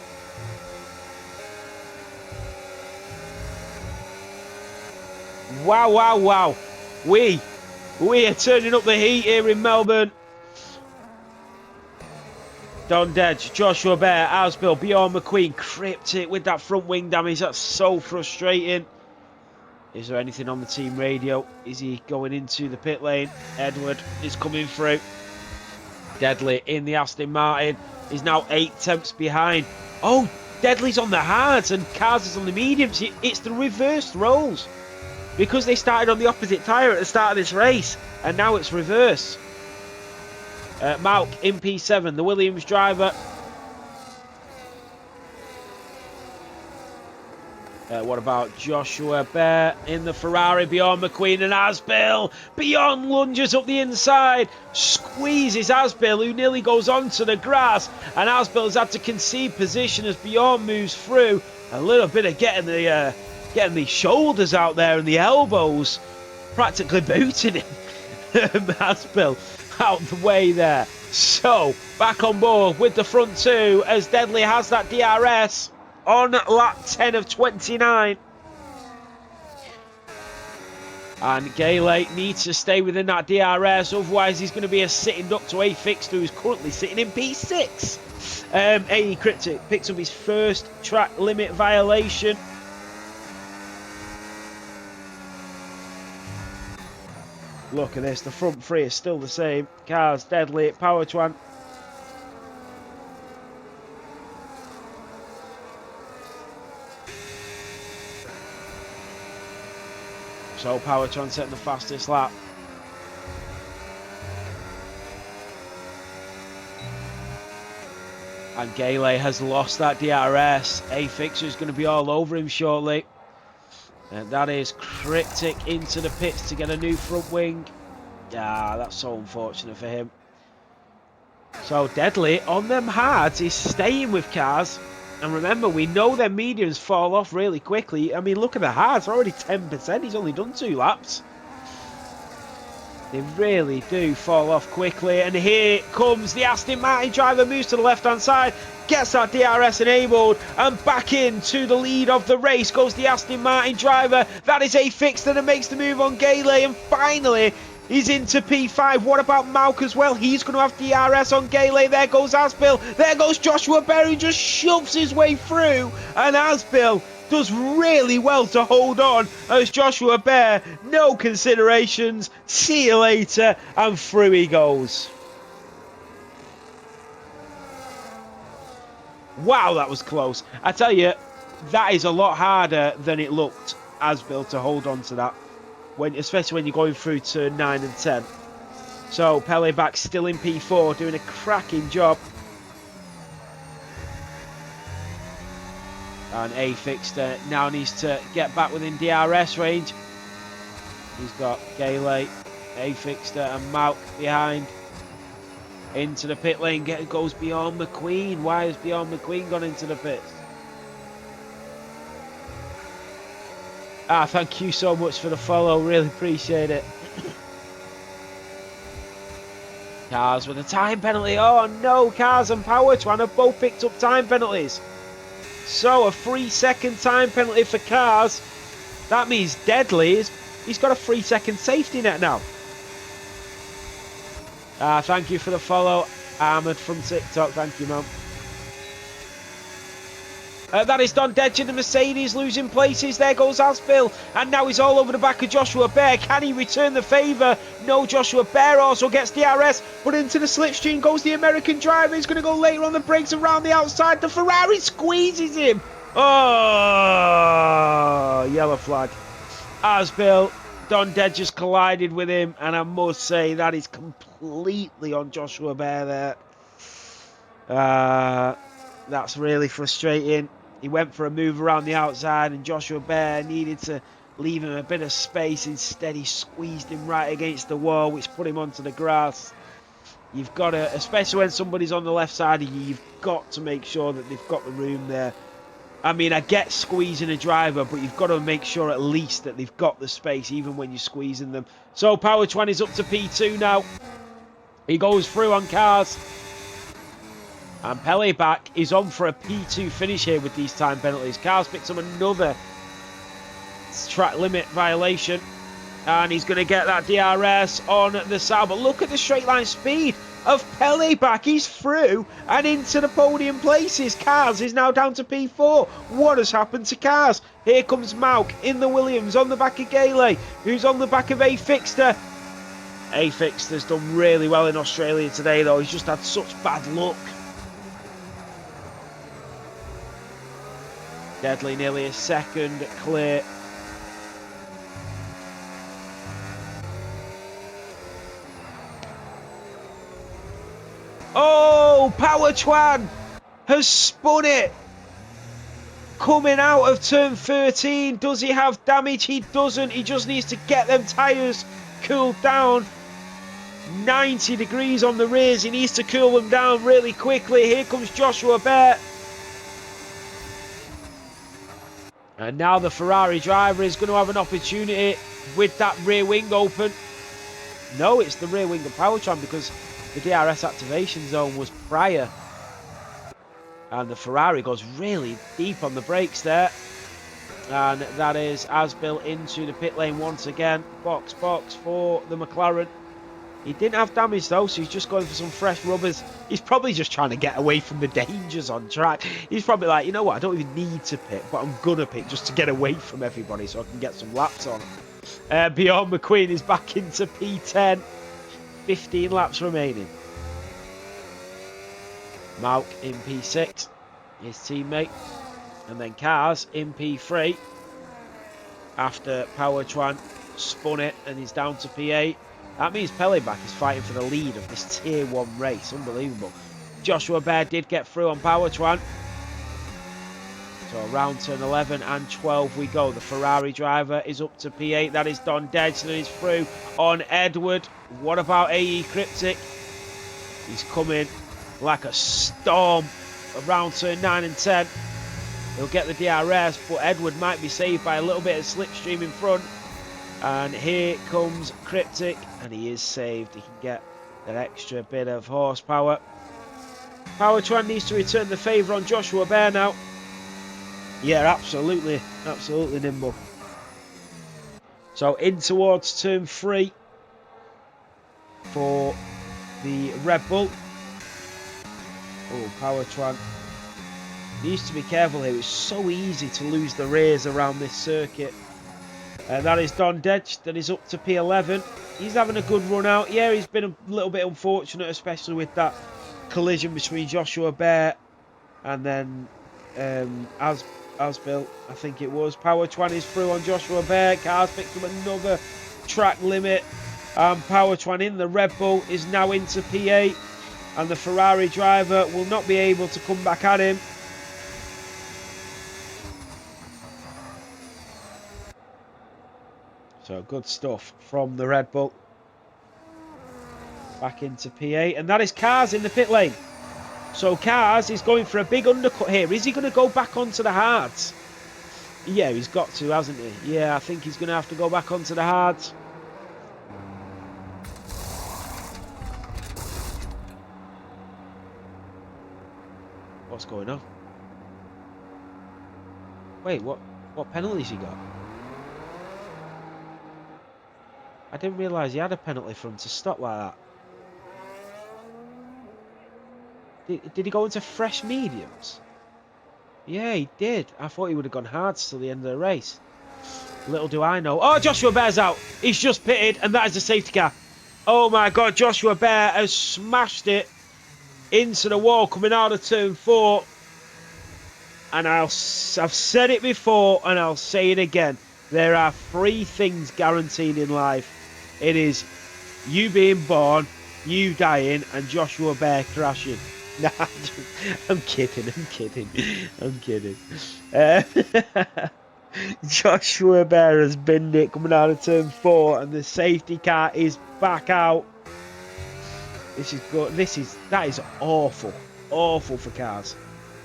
Wow, wow, wow. We are turning up the heat here in Melbourne. Don Dedge, Joshua Bear, Ausbill, Bjorn McQueen, Cryptic with that front wing damage. That's so frustrating. Is there anything on the team radio? Is he going into the pit lane? Edward is coming through. Deadly in the Aston Martin. He's now 8 tenths behind. Oh, Deadly's on the hards and Cars is on the mediums. It's the reversed roles. Because they started on the opposite tyre at the start of this race. And now it's reverse. Malk in P7, the Williams driver. What about Joshua Bear in the Ferrari? Bjorn McQueen and Asbill. Bjorn lunges up the inside, squeezes Asbill, who nearly goes onto the grass. And Asbill has had to concede position as Bjorn moves through. A little bit of getting the shoulders out there and the elbows, practically booting him. Asbill out the way there. So back on board with the front two as Deadly has that DRS on lap 10 of 29. And Gale needs to stay within that DRS, otherwise he's going to be a sitting duck to A Fixed, who's currently sitting in P6. AE Cryptic picks up his first track limit violation. Look at this, the front three is still the same. Cars, Deadly, Powertwan. So Powertwan setting the fastest lap. And Gale has lost that DRS. A-Fixer is going to be all over him shortly. And that is Cryptic into the pits to get a new front wing. Ah, that's so unfortunate for him. So Deadly on them hards. He's staying with Cars. And remember, we know their mediums fall off really quickly. I mean, look at the hards. Already 10%. He's only done 2 laps. They really do fall off quickly. And here comes the Aston Martin driver, moves to the left-hand side, gets that DRS enabled, and back into the lead of the race goes the Aston Martin driver. That is a fixture that makes the move on Gayley, and finally he's into P5. What about Mauk as well? He's going to have DRS on Gayley. There goes Asbill. There goes Joshua Berry, just shoves his way through, and Asbill does really well to hold on as Joshua Bear, no considerations, see you later, and through he goes. Wow, that was close. I tell you, that is a lot harder than it looked, Asbill, to hold on to that, especially when you're going through turn 9 and 10. So Pele back still in P4, doing a cracking job. And A Fixter now needs to get back within DRS range. He's got Gayley, A Fixter and Mauk behind. Into the pit lane, goes Bjorn McQueen. Why has Bjorn McQueen gone into the pits? Thank you so much for the follow, really appreciate it. Cars with a time penalty. Oh no, Cars and Powertwan have both picked up time penalties. So a 3-second time penalty for Cars. That means Deadly, he's got a 3-second safety net now. Thank you for the follow, Ahmed from TikTok. Thank you, man. That is Don Dedge in the Mercedes losing places. There goes Asbill. And now he's all over the back of Joshua Bear. Can he return the favour? No, Joshua Bear also gets DRS. But into the slipstream goes the American driver. He's going to go later on the brakes around the outside. The Ferrari squeezes him. Oh, yellow flag. Asbill, Don Dedge just collided with him. And I must say, that is completely on Joshua Bear there. That's really frustrating. He went for a move around the outside and Joshua Bear needed to leave him a bit of space. Instead, he squeezed him right against the wall, which put him onto the grass. You've got to, especially when somebody's on the left side of you, you've got to make sure that they've got the room there. I mean, I get squeezing a driver, but you've got to make sure at least that they've got the space, even when you're squeezing them. So Powertwan is up to P2 now. He goes through on Cars. And Pele back is on for a P2 finish here with these time penalties. Cars picks up another track limit violation. And he's going to get that DRS on the side. But look at the straight line speed of Pele back. He's through and into the podium places. Cars is now down to P4. What has happened to Cars? Here comes Mauk in the Williams on the back of Gayley, who's on the back of A Fixter. A Fixter's done really well in Australia today, though. He's just had such bad luck. Deadly nearly a second clear. Oh, Powertwan has spun it. Coming out of turn 13. Does he have damage? He doesn't. He just needs to get them tyres cooled down. 90 degrees on the rears. He needs to cool them down really quickly. Here comes Joshua Bear. And now the Ferrari driver is going to have an opportunity with that rear wing open. No, it's the rear wing of Powertwan because the DRS activation zone was prior. And the Ferrari goes really deep on the brakes there. And that is Asbill into the pit lane once again. Box for the McLaren. He didn't have damage though, so he's just going for some fresh rubbers. He's probably just trying to get away from the dangers on track. He's probably like, you know what, I don't even need to pit, but I'm gonna pit just to get away from everybody so I can get some laps on. Bjorn McQueen is back into P10. 15 laps remaining. Mauk in P6, his teammate. And then Cars in P3. After Powertwan spun it and he's down to P8. That means Pele back is fighting for the lead of this Tier 1 race. Unbelievable. Joshua Bear did get through on Powertwan. So around turn 11 and 12 we go. The Ferrari driver is up to P8. That is Don Dedge that is through on Edward. What about AE Cryptic? He's coming like a storm around turn 9 and 10. He'll get the DRS, but Edward might be saved by a little bit of slipstream in front. And here comes Cryptic, and he is saved. He can get that extra bit of horsepower. Power Twan needs to return the favour on Joshua Bear now. Yeah, absolutely. Absolutely nimble. So in towards turn 3 for the Red Bull. Oh, Power Twan needs to be careful here. It's so easy to lose the rears around this circuit. And that is Don Dedge. That is up to P11. He's having a good run out. Yeah, he's been a little bit unfortunate, especially with that collision between Joshua Bear and then Asbill, I think it was. Power Twan is through on Joshua Bear. Cars picked up another track limit. Power Twan in the Red Bull is now into P8. And the Ferrari driver will not be able to come back at him. So good stuff from the Red Bull. Back into P8. And that is Cars in the pit lane. So Cars is going for a big undercut here. Is he going to go back onto the hards? Yeah, he's got to, hasn't he? Yeah, I think he's going to have to go back onto the hards. What's going on? Wait, what penalties he got? I didn't realise he had a penalty for him to stop like that. Did he go into fresh mediums? Yeah, he did. I thought he would have gone hards till the end of the race. Little do I know. Oh, Joshua Bear's out. He's just pitted, and that is a safety car. Oh my God, Joshua Bear has smashed it into the wall coming out of turn 4. And I've said it before, and I'll say it again. There are 3 things guaranteed in life. It is you being born, you dying, and Joshua Bear crashing. Nah, I'm kidding. Joshua Bear has binned it coming out of turn 4, and the safety car is back out. This is good. That is awful for Cars,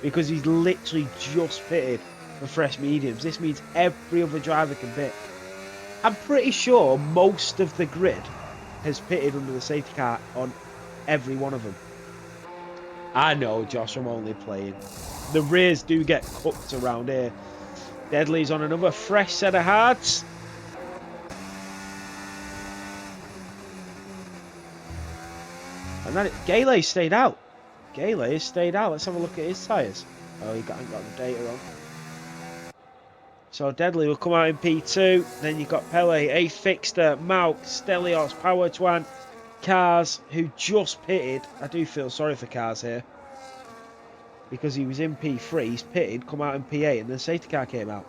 because he's literally just pitted for fresh mediums. This means every other driver can pit. I'm pretty sure most of the grid has pitted under the safety car on every one of them. I know, Josh, I'm only playing. The rears do get cooked around here. Deadly's on another fresh set of hards. And then Gale stayed out. Gale has stayed out. Let's have a look at his tyres. Oh, he hasn't got the data on. So Deadly will come out in P2. Then you've got Pele, A Fixter, Mauk, Stelios, Power Twan, Cars, who just pitted. I do feel sorry for Cars here, because he was in P3, he's pitted, come out in P8, and then safety car came out.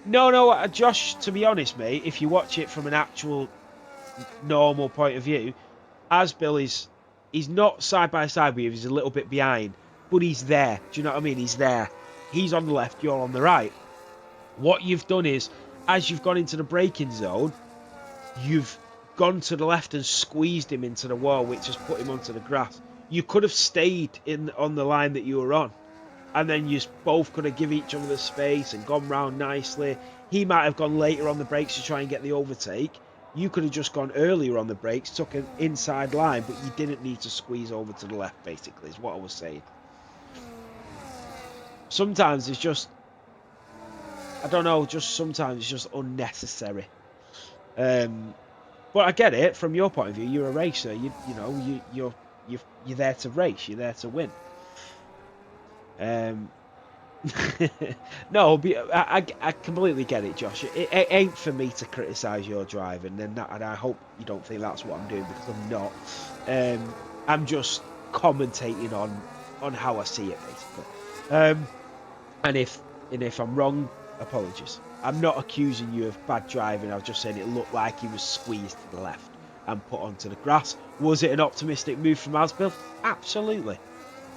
No, Josh, to be honest, mate, if you watch it from an actual normal point of view, Asbill he's not side by side with you, he's a little bit behind, but he's there. Do you know what I mean? He's there. He's on the left, you're on the right. What you've done is, as you've gone into the braking zone, you've gone to the left and squeezed him into the wall, which has put him onto the grass. You could have stayed on the line that you were on, and then you both could have given each other the space and gone round nicely. He might have gone later on the brakes to try and get the overtake. You could have just gone earlier on the brakes, took an inside line, but you didn't need to squeeze over to the left, basically, is what I was saying. Sometimes it's just, I don't know, sometimes it's just unnecessary. But I get it from your point of view. You're a racer. You're there to race. You're there to win. No, but I completely get it, Josh. It ain't for me to criticise your driving, and I hope you don't think that's what I'm doing, because I'm not. I'm just commentating on how I see it, basically. And if I'm wrong, apologies. I'm not accusing you of bad driving. I was just saying it looked like he was squeezed to the left and put onto the grass. Was it an optimistic move from Asbill? Absolutely.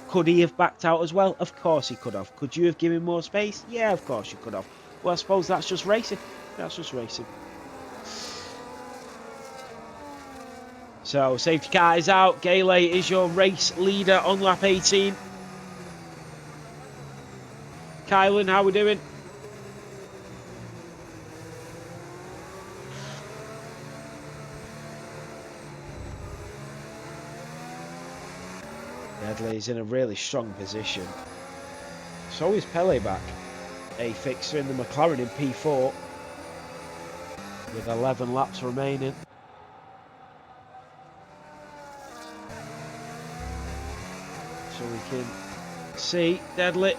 Could he have backed out as well? Of course he could have. Could you have given him more space? Yeah, of course you could have. Well, I suppose that's just racing. That's just racing. So, safety car is out. Gale is your race leader on lap 18. Kylan, how we doing? Deadly's in a really strong position. So is Pele back. A fixer in the McLaren in P4 with 11 laps remaining. So we can see Deadly.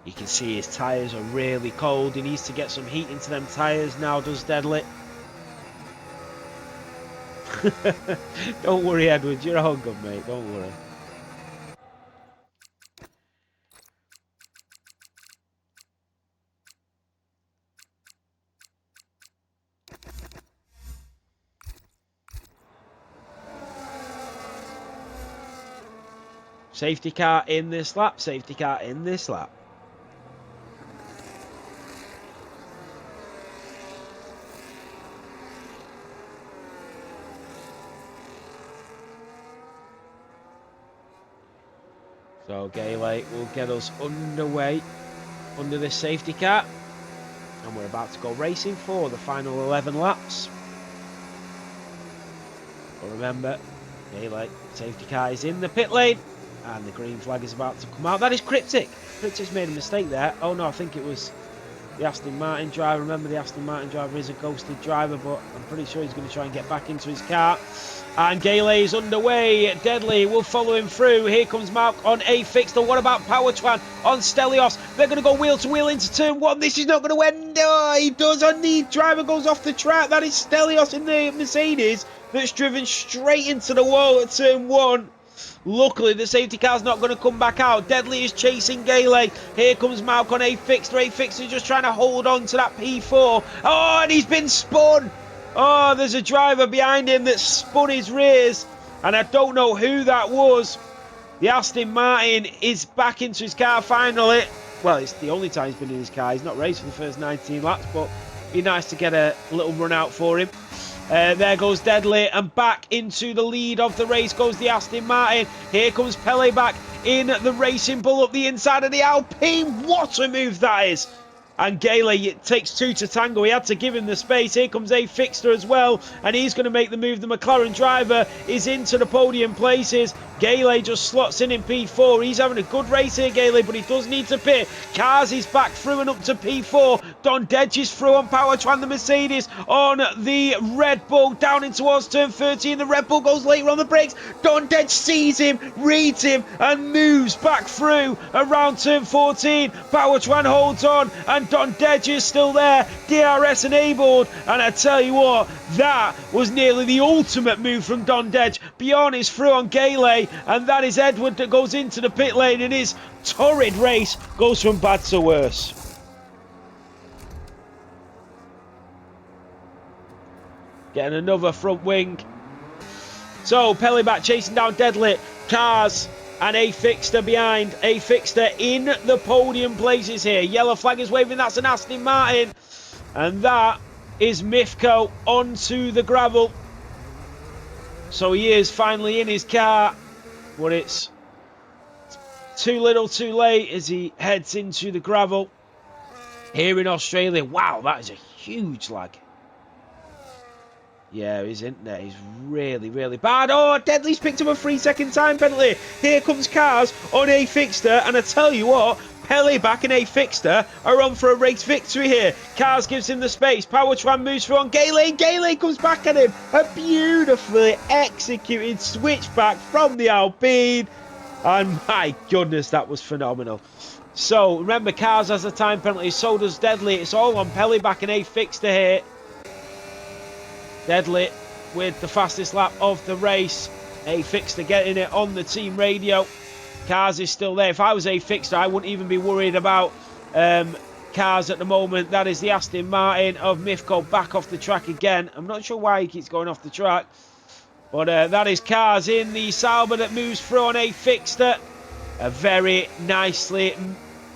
You can see his tyres are really cold. He needs to get some heat into them tyres now, does Deadly. Don't worry, Edward, you're all good, mate. Don't worry. Safety car in this lap. Safety car in this lap. So Gayley will get us underway under this safety car. And we're about to go racing for the final 11 laps. But remember, Gayley, safety car is in the pit lane. And the green flag is about to come out. That is Cryptic. Cryptic's made a mistake there. Oh no, I think it was the Aston Martin driver. Remember, the Aston Martin driver is a ghosted driver, but I'm pretty sure he's going to try and get back into his car. And Gayley is underway. Deadly will follow him through. Here comes Mark on a fixed. What about Powertwan on Stelios? They're going to go wheel to wheel into turn one. This is not going to end. Oh, he does, and the driver goes off the track. That is Stelios in the Mercedes that's driven straight into the wall at turn one. Luckily, the safety car's not going to come back out. Deadly is chasing Gayley. Here comes Mark on a fixed. A fixed is just trying to hold on to that P4. Oh, and he's been spun. Oh, there's a driver behind him that spun his rears. And I don't know who that was. The Aston Martin is back into his car finally. Well, it's the only time he's been in his car. He's not raced for the first 19 laps, but it'd be nice to get a little run out for him. There goes Deadly, and back into the lead of the race goes the Aston Martin. Here comes Pele back in the Racing Bull up the inside of the Alpine. What a move that is! And Gayley, it takes two to tango. He had to give him the space. Here comes a fixture as well, and he's going to make the move. The McLaren driver is into the podium places. Gayley just slots in P4. He's having a good race here, Gayley, but he does need to pit. Cars is back through and up to P4. Don Dedge is through on Powertwan, the Mercedes on the Red Bull, down in towards turn 13. The Red Bull goes later on the brakes. Don Dedge sees him, reads him, and moves back through around turn 14. Powertwan holds on, and Don Dedge is still there. DRS enabled, and I tell you what, that was nearly the ultimate move from Don Dedge. Bjorn is through on Gayley, and that is Edward that goes into the pit lane, and his torrid race goes from bad to worse. Getting another front wing. So Pele back chasing down Deadly. Cars and a fixture behind. A fixture in the podium places here. Yellow flag is waving. That's an Aston Martin. And that is Mifko onto the gravel. So he is finally in his car. But it's too little too late as he heads into the gravel here in Australia. Wow, that is a huge lag. Yeah, he's in there. He's really, really bad. Oh, Deadly's picked up a 3-second time penalty. Here comes Cars on a fixture. And I tell you what, Pele back in a fixture are on for a race victory here. Cars gives him the space. Powertwan moves through on Gayley. Gayley comes back at him. A beautifully executed switchback from the Alpine. And my goodness, that was phenomenal. So, remember, Cars has a time penalty. So does Deadly. It's all on Pele back in a fixture here. Deadly with the fastest lap of the race. A fixture getting it on the team radio. Cars is still there. If I was a fixture, I wouldn't even be worried about Cars at the moment. That is the Aston Martin of Mifko back off the track again. I'm not sure why he keeps going off the track. But that is Cars in the Sauber that moves through on a fixture. A very nicely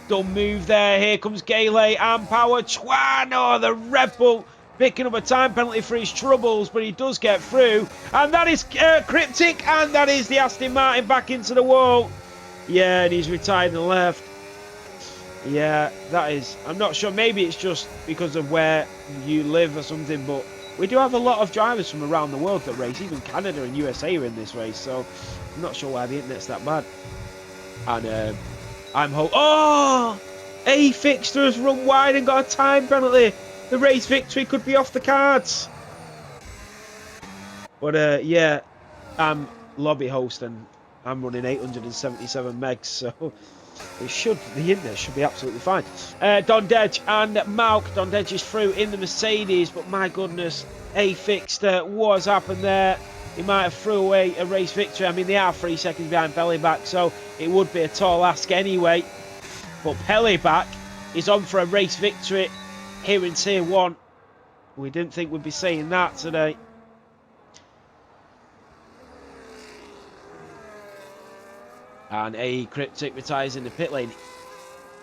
done move there. Here comes Gayley and Powertwan. Oh, the Red Bull picking up a time penalty for his troubles, but he does get through. And that is Cryptic, and that is the Aston Martin back into the wall. Yeah, and he's retired and left. Yeah, that is. I'm not sure. Maybe it's just because of where you live or something, but we do have a lot of drivers from around the world that race. Even Canada and USA are in this race, so I'm not sure why the internet's that bad. And oh! A Fixter has run wide and got a time penalty. The race victory could be off the cards. But yeah, I'm lobby host and I'm running 877 megs, so the internet should be absolutely fine. Dondej and Mauk. Dondej is through in the Mercedes, but my goodness, A Fixter, what's happened there? He might have threw away a race victory. I mean, they are 3 seconds behind Pelleback, so it would be a tall ask anyway. But Pelleback is on for a race victory here in Tier 1. We didn't think we'd be saying that today. And A Cryptic retires in the pit lane.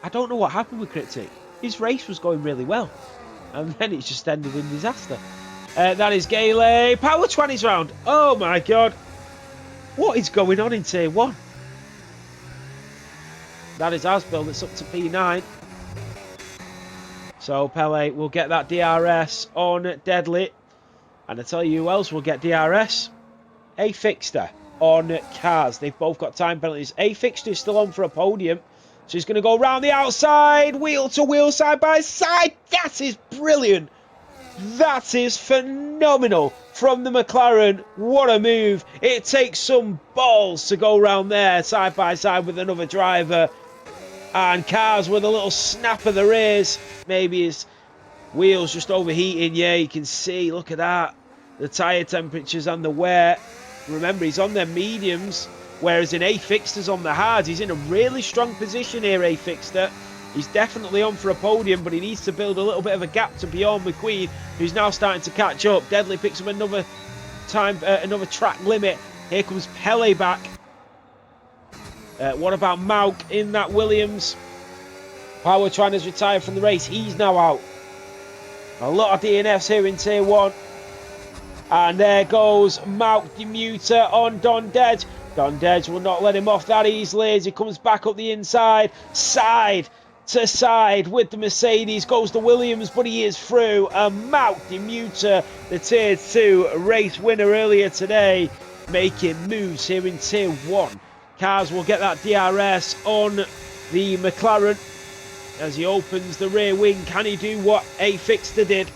I don't know what happened with Cryptic. His race was going really well, and then it's just ended in disaster. That is Gale. Power 20s round. Oh my god. What is going on in Tier 1? That is Asbill. It's up to P9. So Pele will get that DRS on Deadly. And I tell you who else will get DRS. A Fixter on Cars. They've both got time penalties. A Fixter is still on for a podium. So he's going to go round the outside. Wheel to wheel, side by side. That is brilliant. That is phenomenal from the McLaren. What a move. It takes some balls to go round there side by side with another driver. And Cars with a little snap of the rears. Maybe his wheels just overheating. Yeah, you can see. Look at that. The tyre temperatures and the wear. Remember, he's on their mediums. Whereas in A Fixter's on the hards. He's in a really strong position here, A Fixter. He's definitely on for a podium, but he needs to build a little bit of a gap to Bjorn McQueen, who's now starting to catch up. Deadly picks up another track limit. Here comes Pelleback. What about Mauk in that Williams? Power trying to retire from the race. He's now out. A lot of DNFs here in Tier 1. And there goes Mauk Demuter on Dondej. Dondej will not let him off that easily as he comes back up the inside. Side to side with the Mercedes goes the Williams, but he is through. And Mauk Demuter, the Tier 2 race winner earlier today, making moves here in Tier 1. Cars will get that DRS on the McLaren as he opens the rear wing. Can he do what A Fixter did?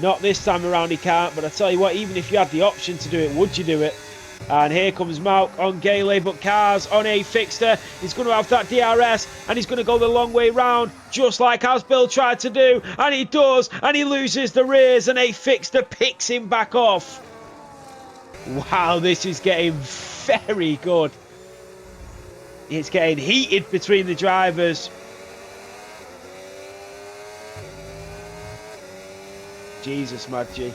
Not this time around, he can't. But I tell you what, even if you had the option to do it, would you do it? And here comes Mauk on Gale, but Cars on A Fixter. He's going to have that DRS and he's going to go the long way round, just like Asbill tried to do. And he does, and he loses the rears, and A Fixter picks him back off. Wow, this is getting very good. It's getting heated between the drivers. Jesus, Maggi.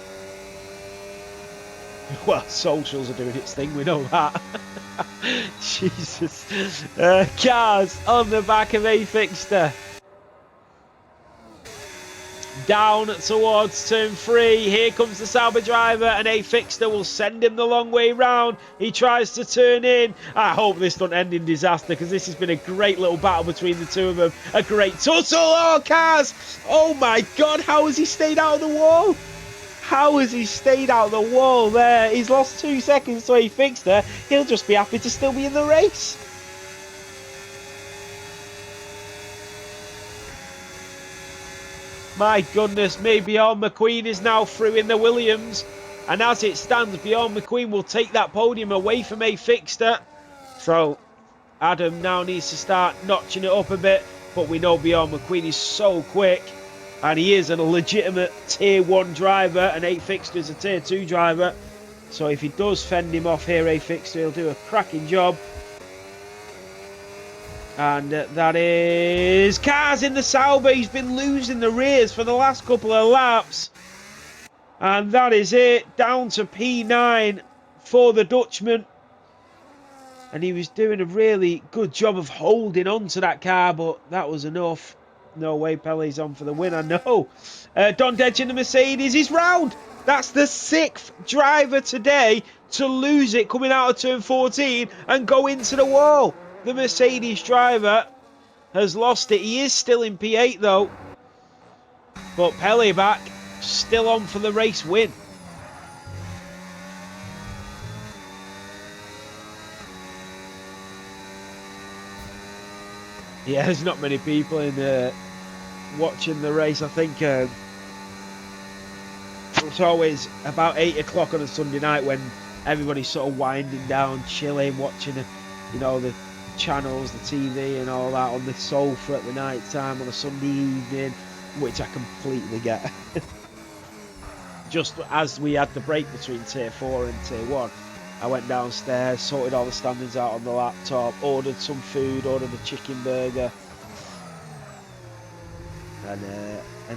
Well, socials are doing its thing, we know that. Jesus. Cars on the back of A Fixter. Down towards turn 3. Here comes the Sauber driver, and A Fixter will send him the long way round. He tries to turn in. I hope this doesn't end in disaster, because this has been a great little battle between the two of them. A great tussle. Oh, Cars. Oh my god, how has he stayed out of the wall? How has he stayed out of the wall there? He's lost 2 seconds to A Fixter. He'll just be happy to still be in the race. My goodness me, Bjorn McQueen is now through in the Williams. And as it stands, Bjorn McQueen will take that podium away from A Fixter. So Adam now needs to start notching it up a bit. But we know Bjorn McQueen is so quick. And he is a legitimate Tier 1 driver. And A Fixter is a Tier 2 driver. So if he does fend him off here, A Fixter, he'll do a cracking job. And that is Cars in the Sauber. He's been losing the rears for the last couple of laps. And that is it. Down to P9 for the Dutchman. And he was doing a really good job of holding on to that car, but that was enough. No way Pele's on for the win, I know. Don Dedge in the Mercedes is round. That's the 6th driver today to lose it coming out of turn 14 and go into the wall. The Mercedes driver has lost it. He is still in P8 though. But Pele back, still on for the race win. Yeah, there's not many people in watching the race. I think it's always about 8 o'clock on a Sunday night when everybody's sort of winding down, chilling, watching, you know, the channels, the TV and all that on the sofa at the night time on a Sunday evening, which I completely get. Just as we had the break between tier 4 and tier 1, I went downstairs, sorted all the standings out on the laptop, ordered some food, ordered a chicken burger, and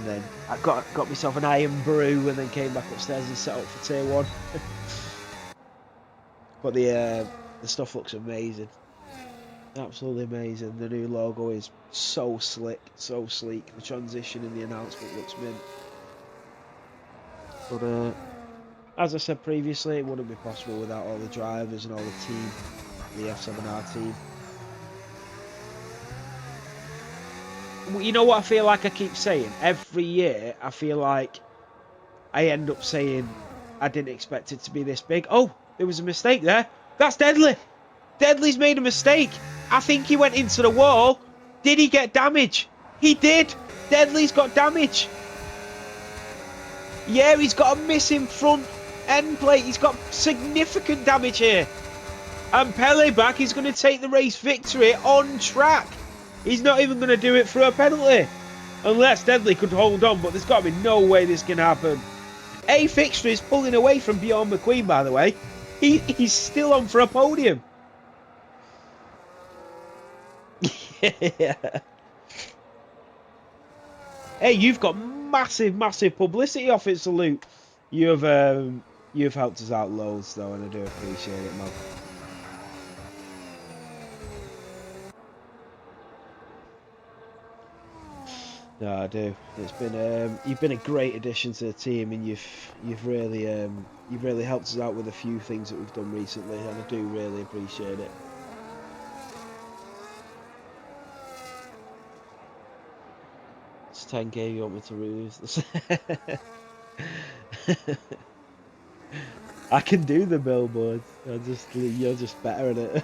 then I got myself an iron brew and then came back upstairs and set up for tier 1. But the stuff looks amazing. Absolutely amazing. The new logo is so slick, so sleek. The transition in the announcement looks mint. But as I said previously, it wouldn't be possible without all the drivers and all the team, the F7R team. You know what I feel like I keep saying? Every year, I feel like I end up saying I didn't expect it to be this big. Oh, there was a mistake there. That's Deadly. Deadly's made a mistake. I think he went into the wall. Did he get damage? He did. Deadly's got damage. Yeah, he's got a missing front end plate. He's got significant damage here. And Pele back is going to take the race victory on track. He's not even going to do it for a penalty. Unless Deadly could hold on, but there's got to be no way this can happen. A Fixture is pulling away from Bjorn McQueen, by the way. He's still on for a podium. Yeah. Hey, you've got massive publicity off it, Salute. You've helped us out loads though, and I do appreciate it, man. No, I do. It's been you've been a great addition to the team, and you've really helped us out with a few things that we've done recently, and I do really appreciate it. It's 10k. You want me to lose? I can do the billboards. You're just better at it.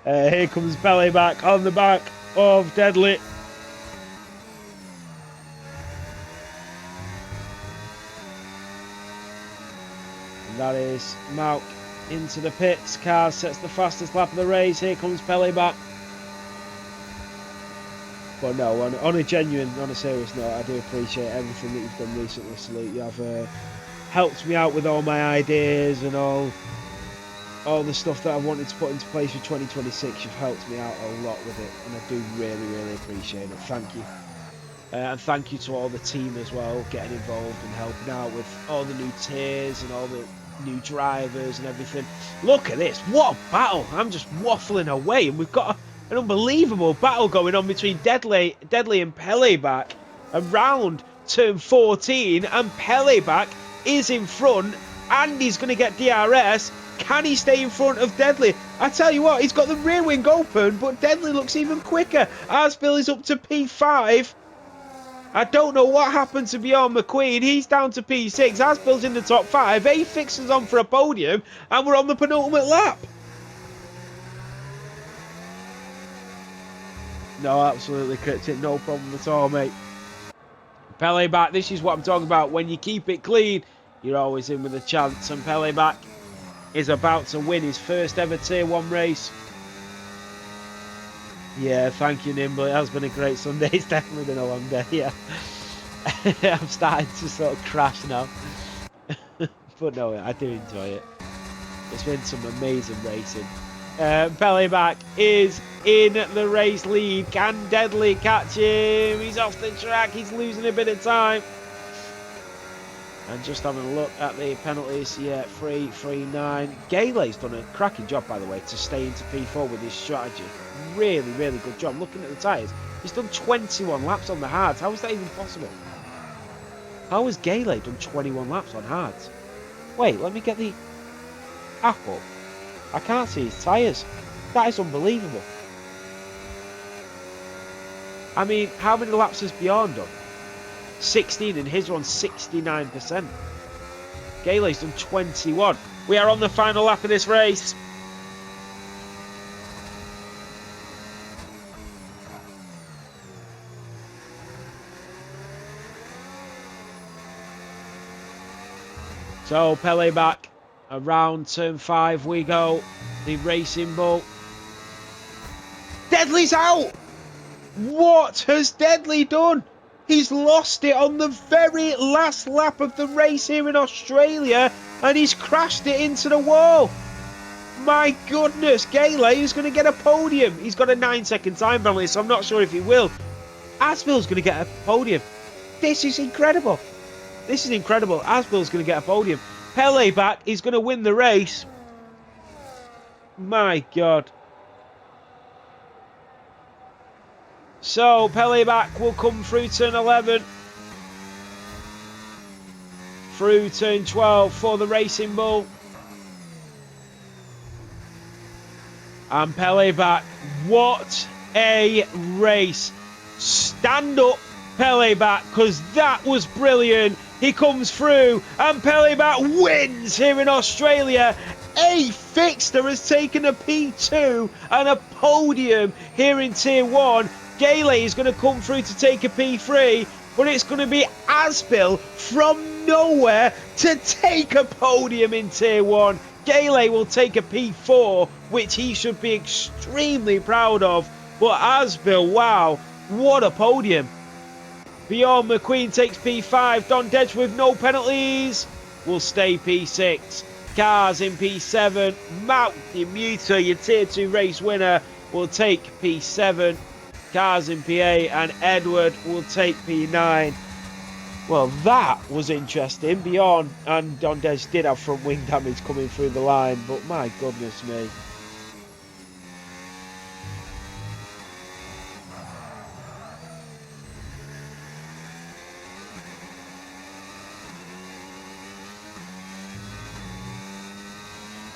Here comes Pele back on the back of Deadly. And that is Malk into the pits. Car sets the fastest lap of the race. Here comes Pele back. But no, on a serious note, I do appreciate everything that you've done recently, Salute. You have helped me out with all my ideas and all the stuff that I wanted to put into place for 2026. You've helped me out a lot with it, and I do really appreciate it. Thank you. And thank you to all the team as well, getting involved and helping out with all the new tiers and all the new drivers and everything. Look at this, what a battle. I'm just waffling away, and we've got an unbelievable battle going on between Deadly and Pele back around turn 14, and Pele back is in front and he's going to get DRS. Can he stay in front of Deadly? I tell you what, he's got the rear wing open, but Deadly looks even quicker. Arsbill is up to P5. I don't know what happened to Bjorn McQueen. He's down to P6. Arsbill's in the top 5. A Fixer's on for a podium, and we're on the penultimate lap. No, absolutely, Cryptic. No problem at all, mate. Pele back. This is what I'm talking about. When you keep it clean, you're always in with a chance. And Pele back is about to win his first ever Tier 1 race. Yeah, thank you, Nimble. It has been a great Sunday. It's definitely been a long day, yeah. I'm starting to sort of crash now. But no, I do enjoy it. It's been some amazing racing. Pele back is in the race lead. Can Deadly catch him? He's off the track. He's losing a bit of time. And just having a look at the penalties, yeah, 3-3-9. Gale's done a cracking job, by the way, to stay into P4 with his strategy. Really good job. Looking at the tyres, He's done 21 laps on the hards. How is that even possible? How has Gayle done 21 laps on hards? Wait, let me get the app up. I can't see his tyres. That is unbelievable. I mean, how many laps has Bjorn done? 16, and his one's 69%. Gayle's done 21. We are on the final lap of this race. So Pele back, around turn 5 we go. The Racing Bull. Deadly's out! What has Deadly done? He's lost it on the very last lap of the race here in Australia, and he's crashed it into the wall. My goodness, Gayle is going to get a podium. He's got a 9-second time penalty, so I'm not sure if he will. Asbill's going to get a podium. This is incredible. This is incredible. Asbill's going to get a podium. Pele back. He's going to win the race. My God. So, Pele back will come through turn 11. Through turn 12 for the Racing Bull. And Pele back. What a race. Stand up, Pele back, because that was brilliant. He comes through and Pele back wins here in Australia. A Fixter has taken a P2 and a podium here in Tier 1. Gayle is going to come through to take a P3, but it's going to be Asbill from nowhere to take a podium in Tier 1. Gayle will take a P4, which he should be extremely proud of. But Asbill, wow, what a podium. Bjorn McQueen takes P5. Don Dedge with no penalties will stay P6. Cars in P7. Matt Demuter, your Tier 2 race winner, will take P7. Cars in P8, and Edward will take P9. Well, that was interesting. Bjorn and Don Dedge did have front wing damage coming through the line, but my goodness me.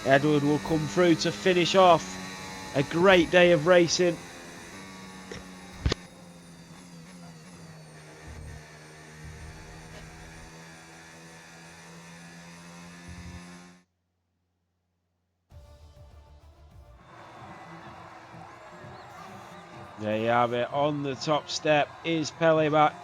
Edward will come through to finish off a great day of racing. There you have it. On the top step is Pele back.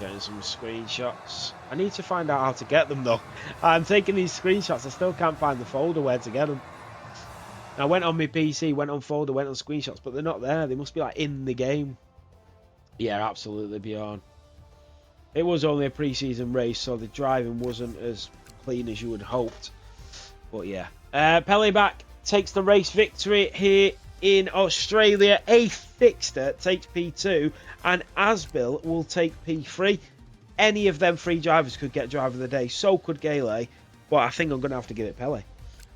Getting some screenshots. I need to find out how to get them though. I'm taking these screenshots. I still can't find the folder where to get them. I went on my PC, went on folder, went on screenshots, but they're not there. They must be like in the game. Yeah, absolutely, Bjorn. It was only a pre-season race, so the driving wasn't as clean as you would hoped. But yeah, Pele back takes the race victory here in Australia. A Fixter takes P2 and Asbill will take P3. Any of them three drivers could get driver of the day. So could Gayle, but I think I'm going to have to give it Pele.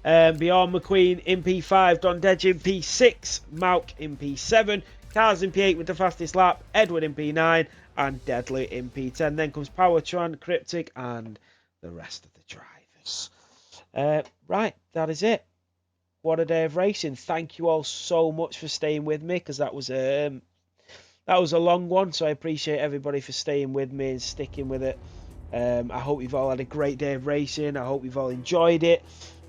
Bjorn McQueen in P5, Don Dedge in P6, Mauk in P7, Cars in P8 with the fastest lap, Edward in P9 and Deadly in P10. Then comes Powertron, Cryptic and the rest of the drivers. Right, that is it. What a day of racing. Thank you all so much for staying with me, because that was a long one, so I appreciate everybody for staying with me and sticking with it. I hope you've all had a great day of racing. I hope you've all enjoyed it.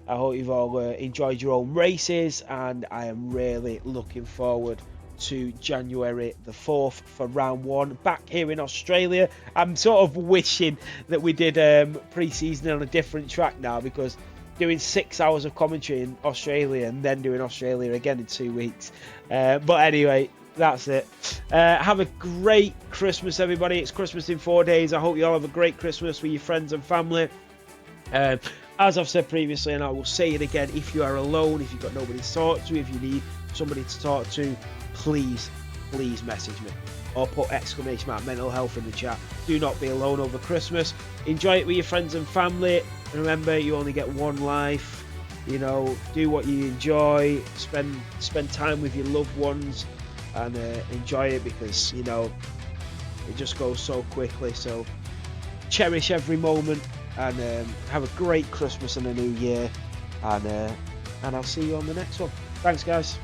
I hope you've all enjoyed your own races, and I am really looking forward to January the 4th for round 1 back here in Australia. I'm sort of wishing that we did pre-season on a different track now, because doing 6 hours of commentary in Australia and then doing Australia again in 2 weeks. But anyway, that's it. Have a great Christmas, everybody. It's Christmas in 4 days. I hope you all have a great Christmas with your friends and family. As I've said previously, and I will say it again, if you are alone, if you've got nobody to talk to, if you need somebody to talk to, please message me or put ! mental health in the chat. Do not be alone over Christmas. Enjoy it with your friends and family. And remember, you only get one life. You know, do what you enjoy. Spend time with your loved ones, and enjoy it, because you know it just goes so quickly. So cherish every moment, and have a great Christmas and a new year. And I'll see you on the next one. Thanks, guys.